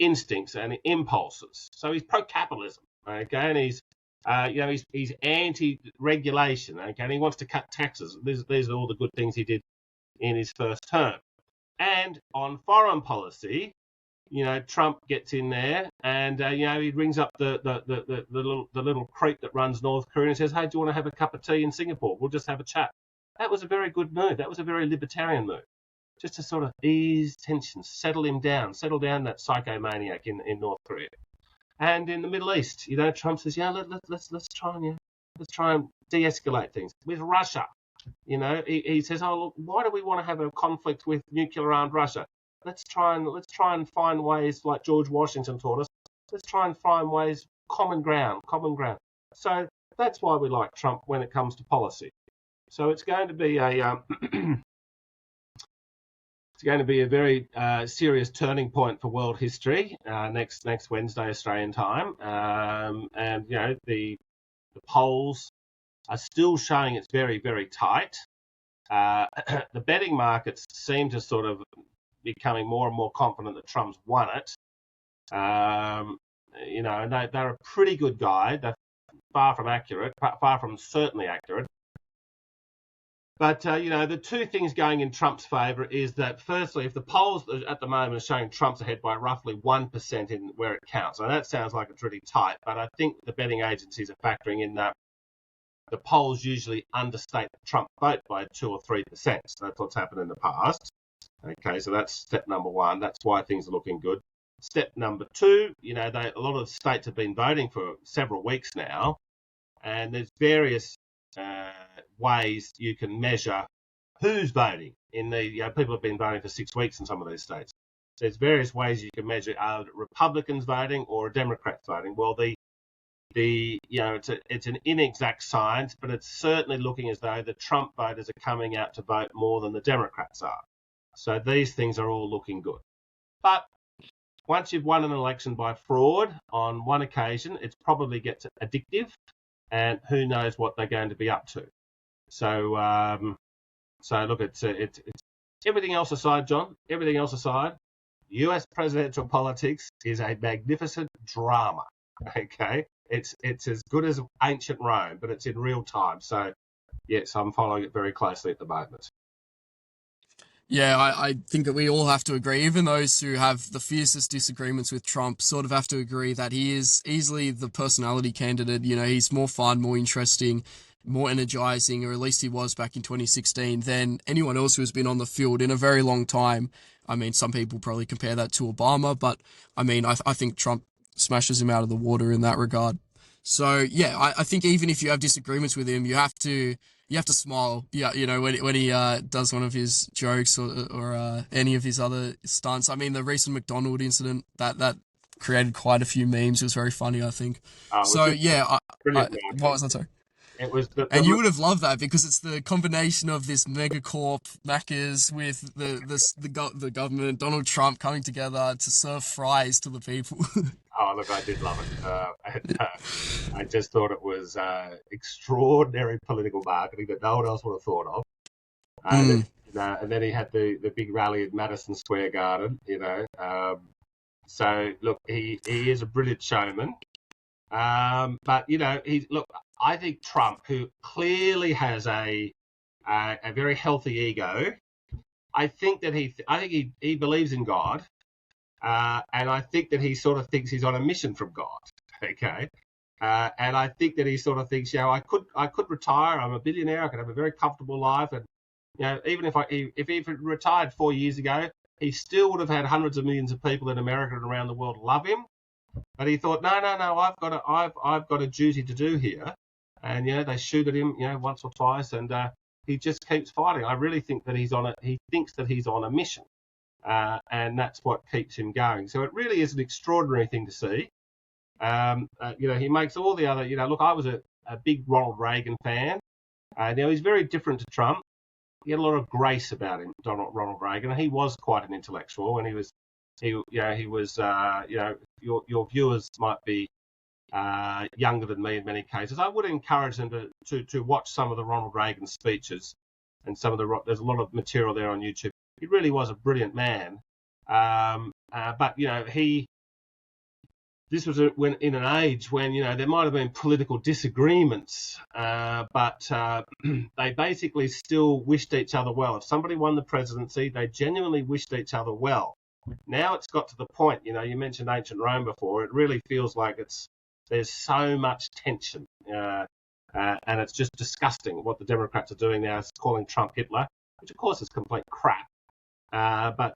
instincts and impulses. So he's pro-capitalism, okay, and he's anti-regulation, okay, and he wants to cut taxes. These are all the good things he did in his first term. And on foreign policy, Trump gets in there and he rings up the little creep that runs North Korea and says, "Hey, do you want to have a cup of tea in Singapore? We'll just have a chat." That was a very good move. That was a very libertarian move, just to sort of ease tensions, settle down that psychomaniac in North Korea. And in the Middle East, Trump says, let's try and de-escalate things. With Russia, he says, "Oh, look, why do we want to have a conflict with nuclear-armed Russia? Let's try and find ways, like George Washington taught us. Let's try and find ways, common ground. So that's why we like Trump when it comes to policy. So it's going to be a very serious turning point for world history next Wednesday Australian time, and the polls are still showing it's very, very tight. The betting markets seem to sort of becoming more and more confident that Trump's won it. And they're a pretty good guide. They're far from certainly accurate. But, the two things going in Trump's favour is that, firstly, if the polls at the moment are showing Trump's ahead by roughly 1% in where it counts, now that sounds like it's really tight, but I think the betting agencies are factoring in that the polls usually understate the Trump vote by 2 or 3%. So that's what's happened in the past. Okay, so that's step number one. That's why things are looking good. Step number two, a lot of states have been voting for several weeks now, and there's various ways you can measure who's voting. People have been voting for 6 weeks in some of these states. There's various ways you can measure are Republicans voting or Democrats voting. Well, it's an inexact science, but it's certainly looking as though the Trump voters are coming out to vote more than the Democrats are. So these things are all looking good. But once you've won an election by fraud on one occasion, it probably gets addictive, and who knows what they're going to be up to. So look, it's everything else aside, John. Everything else aside, U.S. presidential politics is a magnificent drama. Okay, it's as good as ancient Rome, but it's in real time. So yes, I'm following it very closely at the moment. Yeah, I think that we all have to agree, even those who have the fiercest disagreements with Trump sort of have to agree that he is easily the personality candidate. He's more fun, more interesting, more energizing, or at least he was back in 2016, than anyone else who has been on the field in a very long time. I mean, some people probably compare that to Obama, but I mean, I think Trump smashes him out of the water in that regard. So yeah, I think even if you have disagreements with him, you have to smile. Yeah, when he does one of his jokes or any of his other stunts. I mean, the recent McDonald incident that created quite a few memes. It was very funny, I think. So yeah, what was that? Sorry. It was and you would have loved that because it's the combination of this megacorp Macca's with the government, Donald Trump coming together to serve fries to the people. Oh, look, I did love it. I just thought it was extraordinary political marketing that no one else would have thought of. And then he had the big rally at Madison Square Garden, So, look, he is a brilliant showman. But, I think Trump, who clearly has a very healthy ego, I think he believes in God. And I think that he sort of thinks he's on a mission from God. Okay. And I think that he sort of thinks, I could retire. I'm a billionaire. I could have a very comfortable life. And, even if he retired 4 years ago, he still would have had hundreds of millions of people in America and around the world love him. But he thought, no, I've got a duty to do here. And, they shoot at him, once or twice. And he just keeps fighting. I really think that he thinks that he's on a mission. And that's what keeps him going. So it really is an extraordinary thing to see. He makes all the other, look, I was a big Ronald Reagan fan. Now he's very different to Trump. he had a lot of grace about him, Ronald Reagan. He was quite an intellectual, and your viewers might be younger than me in many cases. I would encourage them to watch some of the Ronald Reagan speeches, and there's a lot of material there on YouTube. He really was a brilliant man, but this was in an age when there might have been political disagreements, but they basically still wished each other well. If somebody won the presidency, they genuinely wished each other well. Now it's got to the point, you mentioned ancient Rome before. It really feels like there's so much tension, and it's just disgusting what the Democrats are doing now. Is calling Trump Hitler, which of course is complete crap. But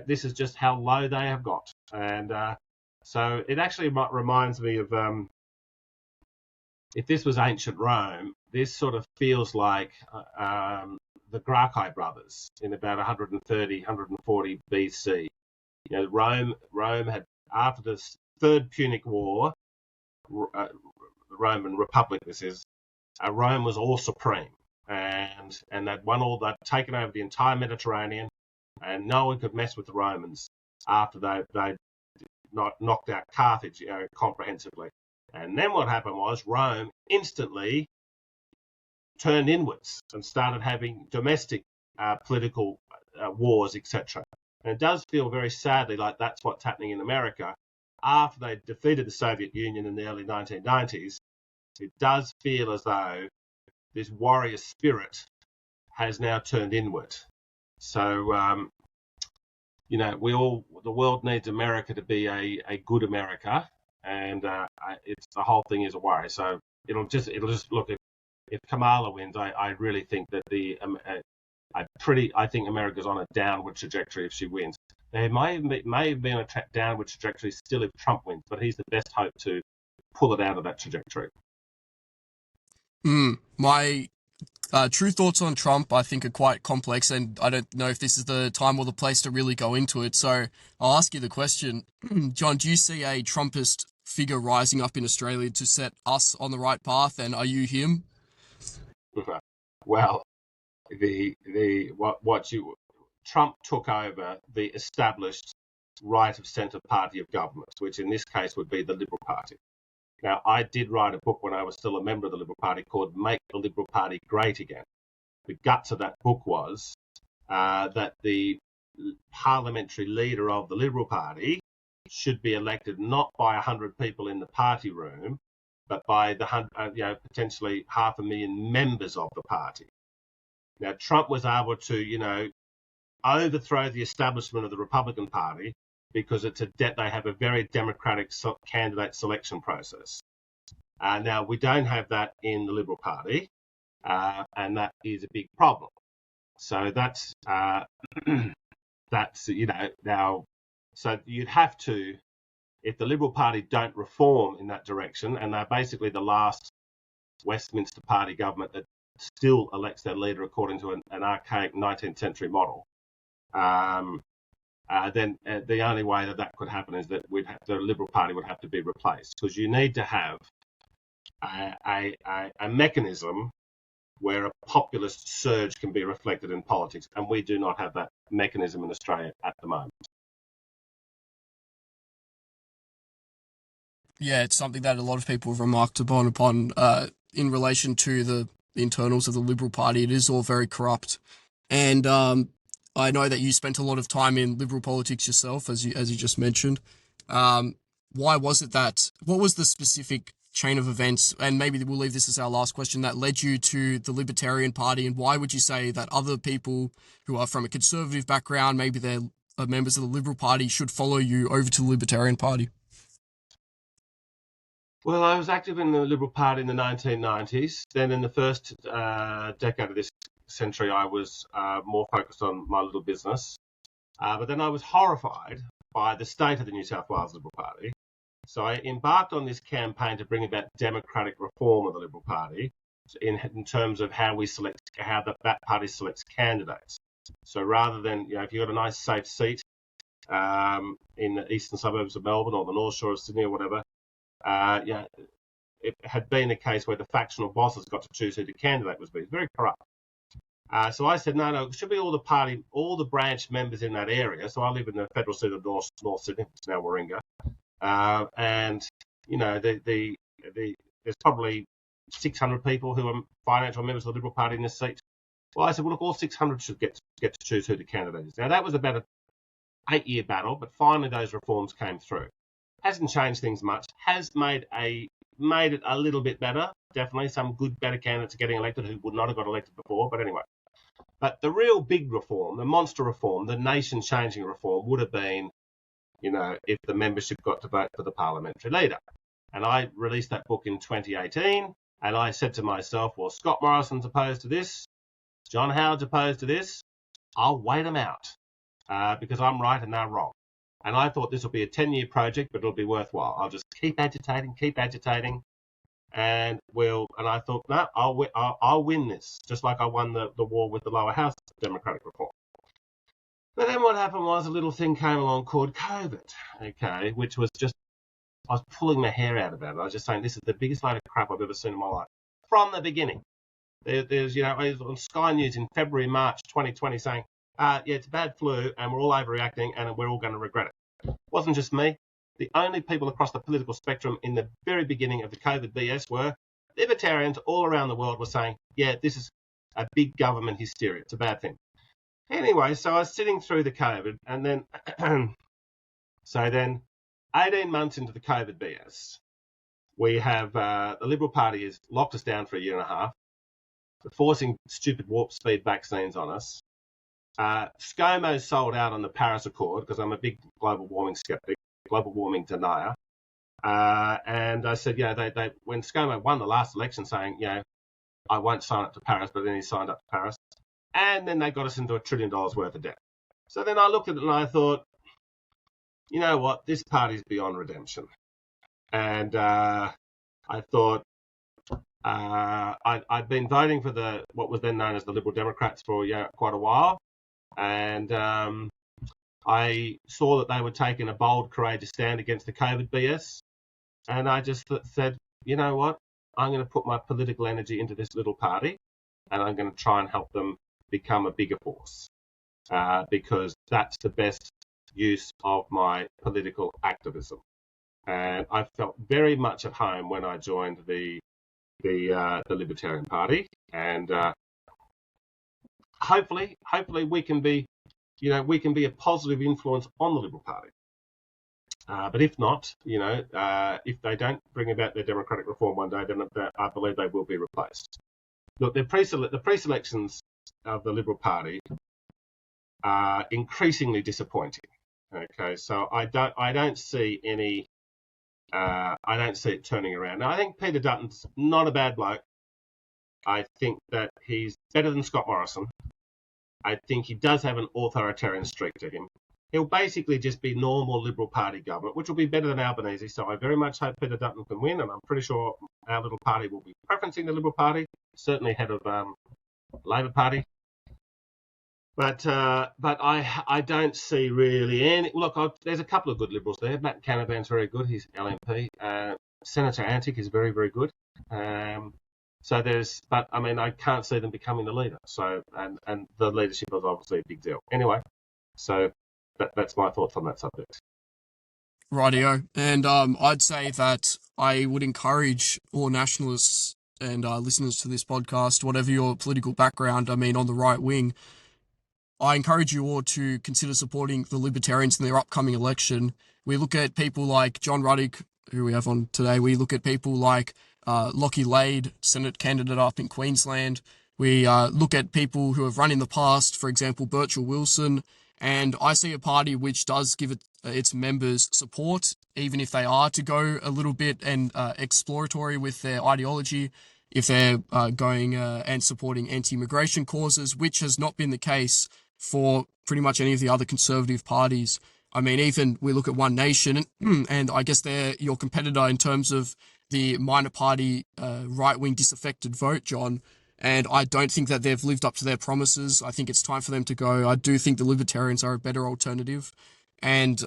this is just how low they have got, and so it actually reminds me of if this was ancient Rome, this sort of feels like the Gracchi brothers in about 130, 140 BC. Rome had, after the Third Punic War, the Roman Republic, Rome was all supreme, and they'd taken over the entire Mediterranean, and no one could mess with the Romans after they knocked out Carthage comprehensively. And then what happened was Rome instantly turned inwards and started having domestic political wars, etc. And it does feel very sadly like that's what's happening in America. After they defeated the Soviet Union in the early 1990s, it does feel as though this warrior spirit has now turned inward. So, the world needs America to be a good America, and the whole thing is a worry. So it'll just look, if Kamala wins, I really think that I think America's on a downward trajectory if she wins. There may have been a downward trajectory still if Trump wins, but he's the best hope to pull it out of that trajectory. My true thoughts on Trump, I think, are quite complex, and I don't know if this is the time or the place to really go into it. So I'll ask you the question, John, do you see a Trumpist figure rising up in Australia to set us on the right path, and are you him? Well, Trump took over the established right of centre party of government, which in this case would be the Liberal Party. Now, I did write a book when I was still a member of the Liberal Party called Make the Liberal Party Great Again. The guts of that book was that the parliamentary leader of the Liberal Party should be elected not by 100 people in the party room, but by potentially 500,000 members of the party. Now, Trump was able to, overthrow the establishment of the Republican Party because they have a very democratic candidate selection process. Now, we don't have that in the Liberal Party, and that is a big problem. So that's now. So you'd have to, if the Liberal Party don't reform in that direction, and they're basically the last Westminster Party government that still elects their leader according to an archaic 19th century model, then the only way that could happen is that the Liberal Party would have to be replaced, because you need to have a mechanism where a populist surge can be reflected in politics, and we do not have that mechanism in Australia at the moment. Yeah, it's something that a lot of people have remarked upon in relation to the internals of the Liberal Party. It is all very corrupt, and I know that you spent a lot of time in Liberal politics yourself, as you just mentioned. Why was it that? What was the specific chain of events? And maybe we'll leave this as our last question, that led you to the Libertarian Party, and why would you say that other people who are from a conservative background, maybe they're members of the Liberal Party, should follow you over to the Libertarian Party? Well, I was active in the Liberal Party in the 1990s. Then in the first decade of this century, I was more focused on my little business. But then I was horrified by the state of the New South Wales Liberal Party. So I embarked on this campaign to bring about democratic reform of the Liberal Party in terms of how that party selects candidates. So rather than, if you've got a nice safe seat in the eastern suburbs of Melbourne or the North Shore of Sydney or whatever, it had been a case where the factional bosses got to choose who the candidate was. Very corrupt. So I said, no, it should be all the branch members in that area. So I live in the federal seat of North Sydney, it's now Warringah. And, there's probably 600 people who are financial members of the Liberal Party in this seat. Well, I said, well, look, all 600 should get to choose who the candidate is. Now, that was about an 8-year battle, but finally those reforms came through. Hasn't changed things much. Has made it a little bit better. Definitely some good, better candidates are getting elected who would not have got elected before. But anyway, but the real big reform, the monster reform, the nation-changing reform would have been, if the membership got to vote for the parliamentary leader. And I released that book in 2018, and I said to myself, well, Scott Morrison's opposed to this, John Howard's opposed to this, I'll wait them out because I'm right and they're wrong. And I thought this will be a 10-year project, but it'll be worthwhile. I'll just keep agitating, and I thought, no, I'll win this, just like I won the war with the lower house democratic reform. But then what happened was a little thing came along called COVID, okay, which was just, I was pulling my hair out about it. I was just saying, this is the biggest load of crap I've ever seen in my life. From the beginning. There's, I was on Sky News in February, March 2020 saying, yeah, it's a bad flu and we're all overreacting and we're all going to regret it. It wasn't just me. The only people across the political spectrum in the very beginning of the COVID BS were libertarians all around the world were saying, yeah, this is a big government hysteria. It's a bad thing. Anyway, so I was sitting through the COVID and then, so then 18 months into the COVID BS, we have the Liberal Party has locked us down for a year and a half. They're forcing stupid warp speed vaccines on us. ScoMo sold out on the Paris Accord because I'm a big global warming skeptic, global warming denier. And I said, they when ScoMo won the last election saying, I won't sign up to Paris, but then he signed up to Paris. And then they got us into $1 trillion worth of debt. So then I looked at it and I thought, you know what, this party's beyond redemption. And I thought, I'd been voting for what was then known as the Liberal Democrats for quite a while. And I saw that they were taking a bold, courageous stand against the COVID BS. And I just said, you know what, I'm going to put my political energy into this little party and I'm going to try and help them become a bigger force because that's the best use of my political activism. And I felt very much at home when I joined the Libertarian Party, and hopefully we can be a positive influence on the Liberal Party. But if not, if they don't bring about their democratic reform one day, then I believe they will be replaced. Look, the pre-selections of the Liberal Party are increasingly disappointing. Okay, so I don't see any. I don't see it turning around. Now, I think Peter Dutton's not a bad bloke. I think that he's better than Scott Morrison. I think he does have an authoritarian streak to him. He'll basically just be normal Liberal Party government, which will be better than Albanese. So I very much hope Peter Dutton can win, and I'm pretty sure our little party will be preferencing the Liberal Party, certainly ahead of Labor Party. But I don't see really any. Look, there's a couple of good Liberals there. Matt Canavan's very good. He's LNP. Senator Antic is very, very good. But I mean, I can't see them becoming the leader. So, and the leadership is obviously a big deal. Anyway, so that's my thoughts on that subject. Rightio. And I'd say that I would encourage all nationalists and listeners to this podcast, whatever your political background, I mean, on the right wing, I encourage you all to consider supporting the Libertarians in their upcoming election. We look at people like John Ruddick, who we have on today. We look at people like Lockie Lade, Senate candidate up in Queensland. We look at people who have run in the past, for example, Birchall Wilson. And I see a party which does give its members support, even if they are to go a little bit and exploratory with their ideology, if they're going and supporting anti-immigration causes, which has not been the case for pretty much any of the other conservative parties. I mean, even we look at One Nation, and I guess they're your competitor in terms of the minor party right-wing disaffected vote, John. And I don't think that they've lived up to their promises. I think it's time for them to go. I do think the Libertarians are a better alternative. And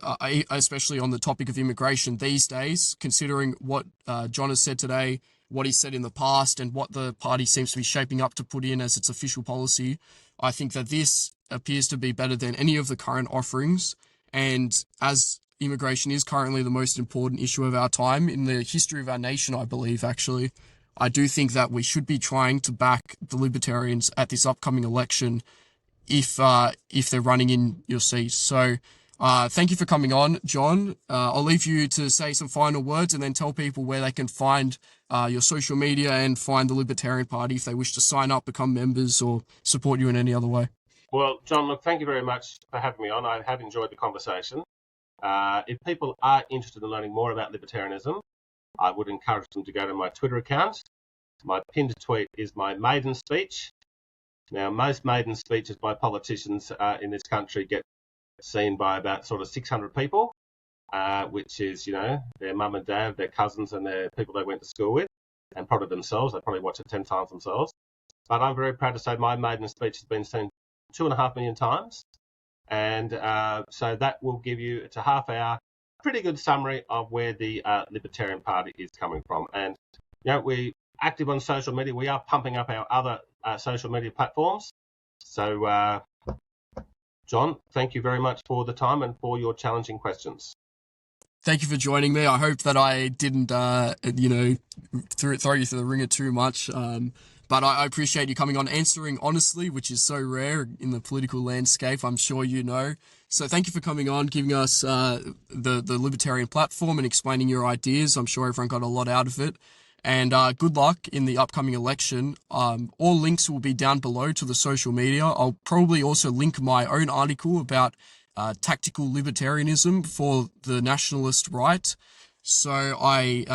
especially on the topic of immigration these days, considering what John has said today, what he said in the past, and what the party seems to be shaping up to put in as its official policy, I think that this appears to be better than any of the current offerings. And as immigration is currently the most important issue of our time in the history of our nation, I believe, actually, I do think that we should be trying to back the Libertarians at this upcoming election if they're running in your seat. So thank you for coming on, John. I'll leave you to say some final words and then tell people where they can find your social media and find the Libertarian Party if they wish to sign up, become members, or support you in any other way. Well, John, look, thank you very much for having me on. I have enjoyed the conversation. If people are interested in learning more about libertarianism, I would encourage them to go to my Twitter account. My pinned tweet is my maiden speech. Now, most maiden speeches by politicians in this country get seen by about sort of 600 people, which is, their mum and dad, their cousins, and their people they went to school with, and probably themselves. They probably watch it 10 times themselves. But I'm very proud to say my maiden speech has been seen 2.5 million times. And so that will give you, it's a half hour, pretty good summary of where the Libertarian Party is coming from. And, we're active on social media. We are pumping up our other social media platforms. So, John, thank you very much for the time and for your challenging questions. Thank you for joining me. I hope that I didn't, throw you through the ringer too much. But I appreciate you coming on, answering honestly, which is so rare in the political landscape, I'm sure you know. So thank you for coming on, giving us the Libertarian platform and explaining your ideas. I'm sure everyone got a lot out of it. And good luck in the upcoming election. All links will be down below to the social media. I'll probably also link my own article about tactical libertarianism for the nationalist right. So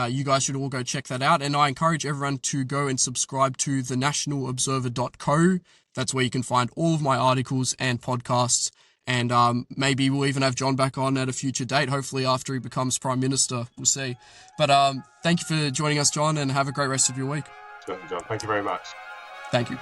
you guys should all go check that out. And I encourage everyone to go and subscribe to thenationalobserver.co. That's where you can find all of my articles and podcasts. And maybe we'll even have John back on at a future date, hopefully after he becomes Prime Minister. We'll see. But thank you for joining us, John, and have a great rest of your week. John, thank you very much. Thank you.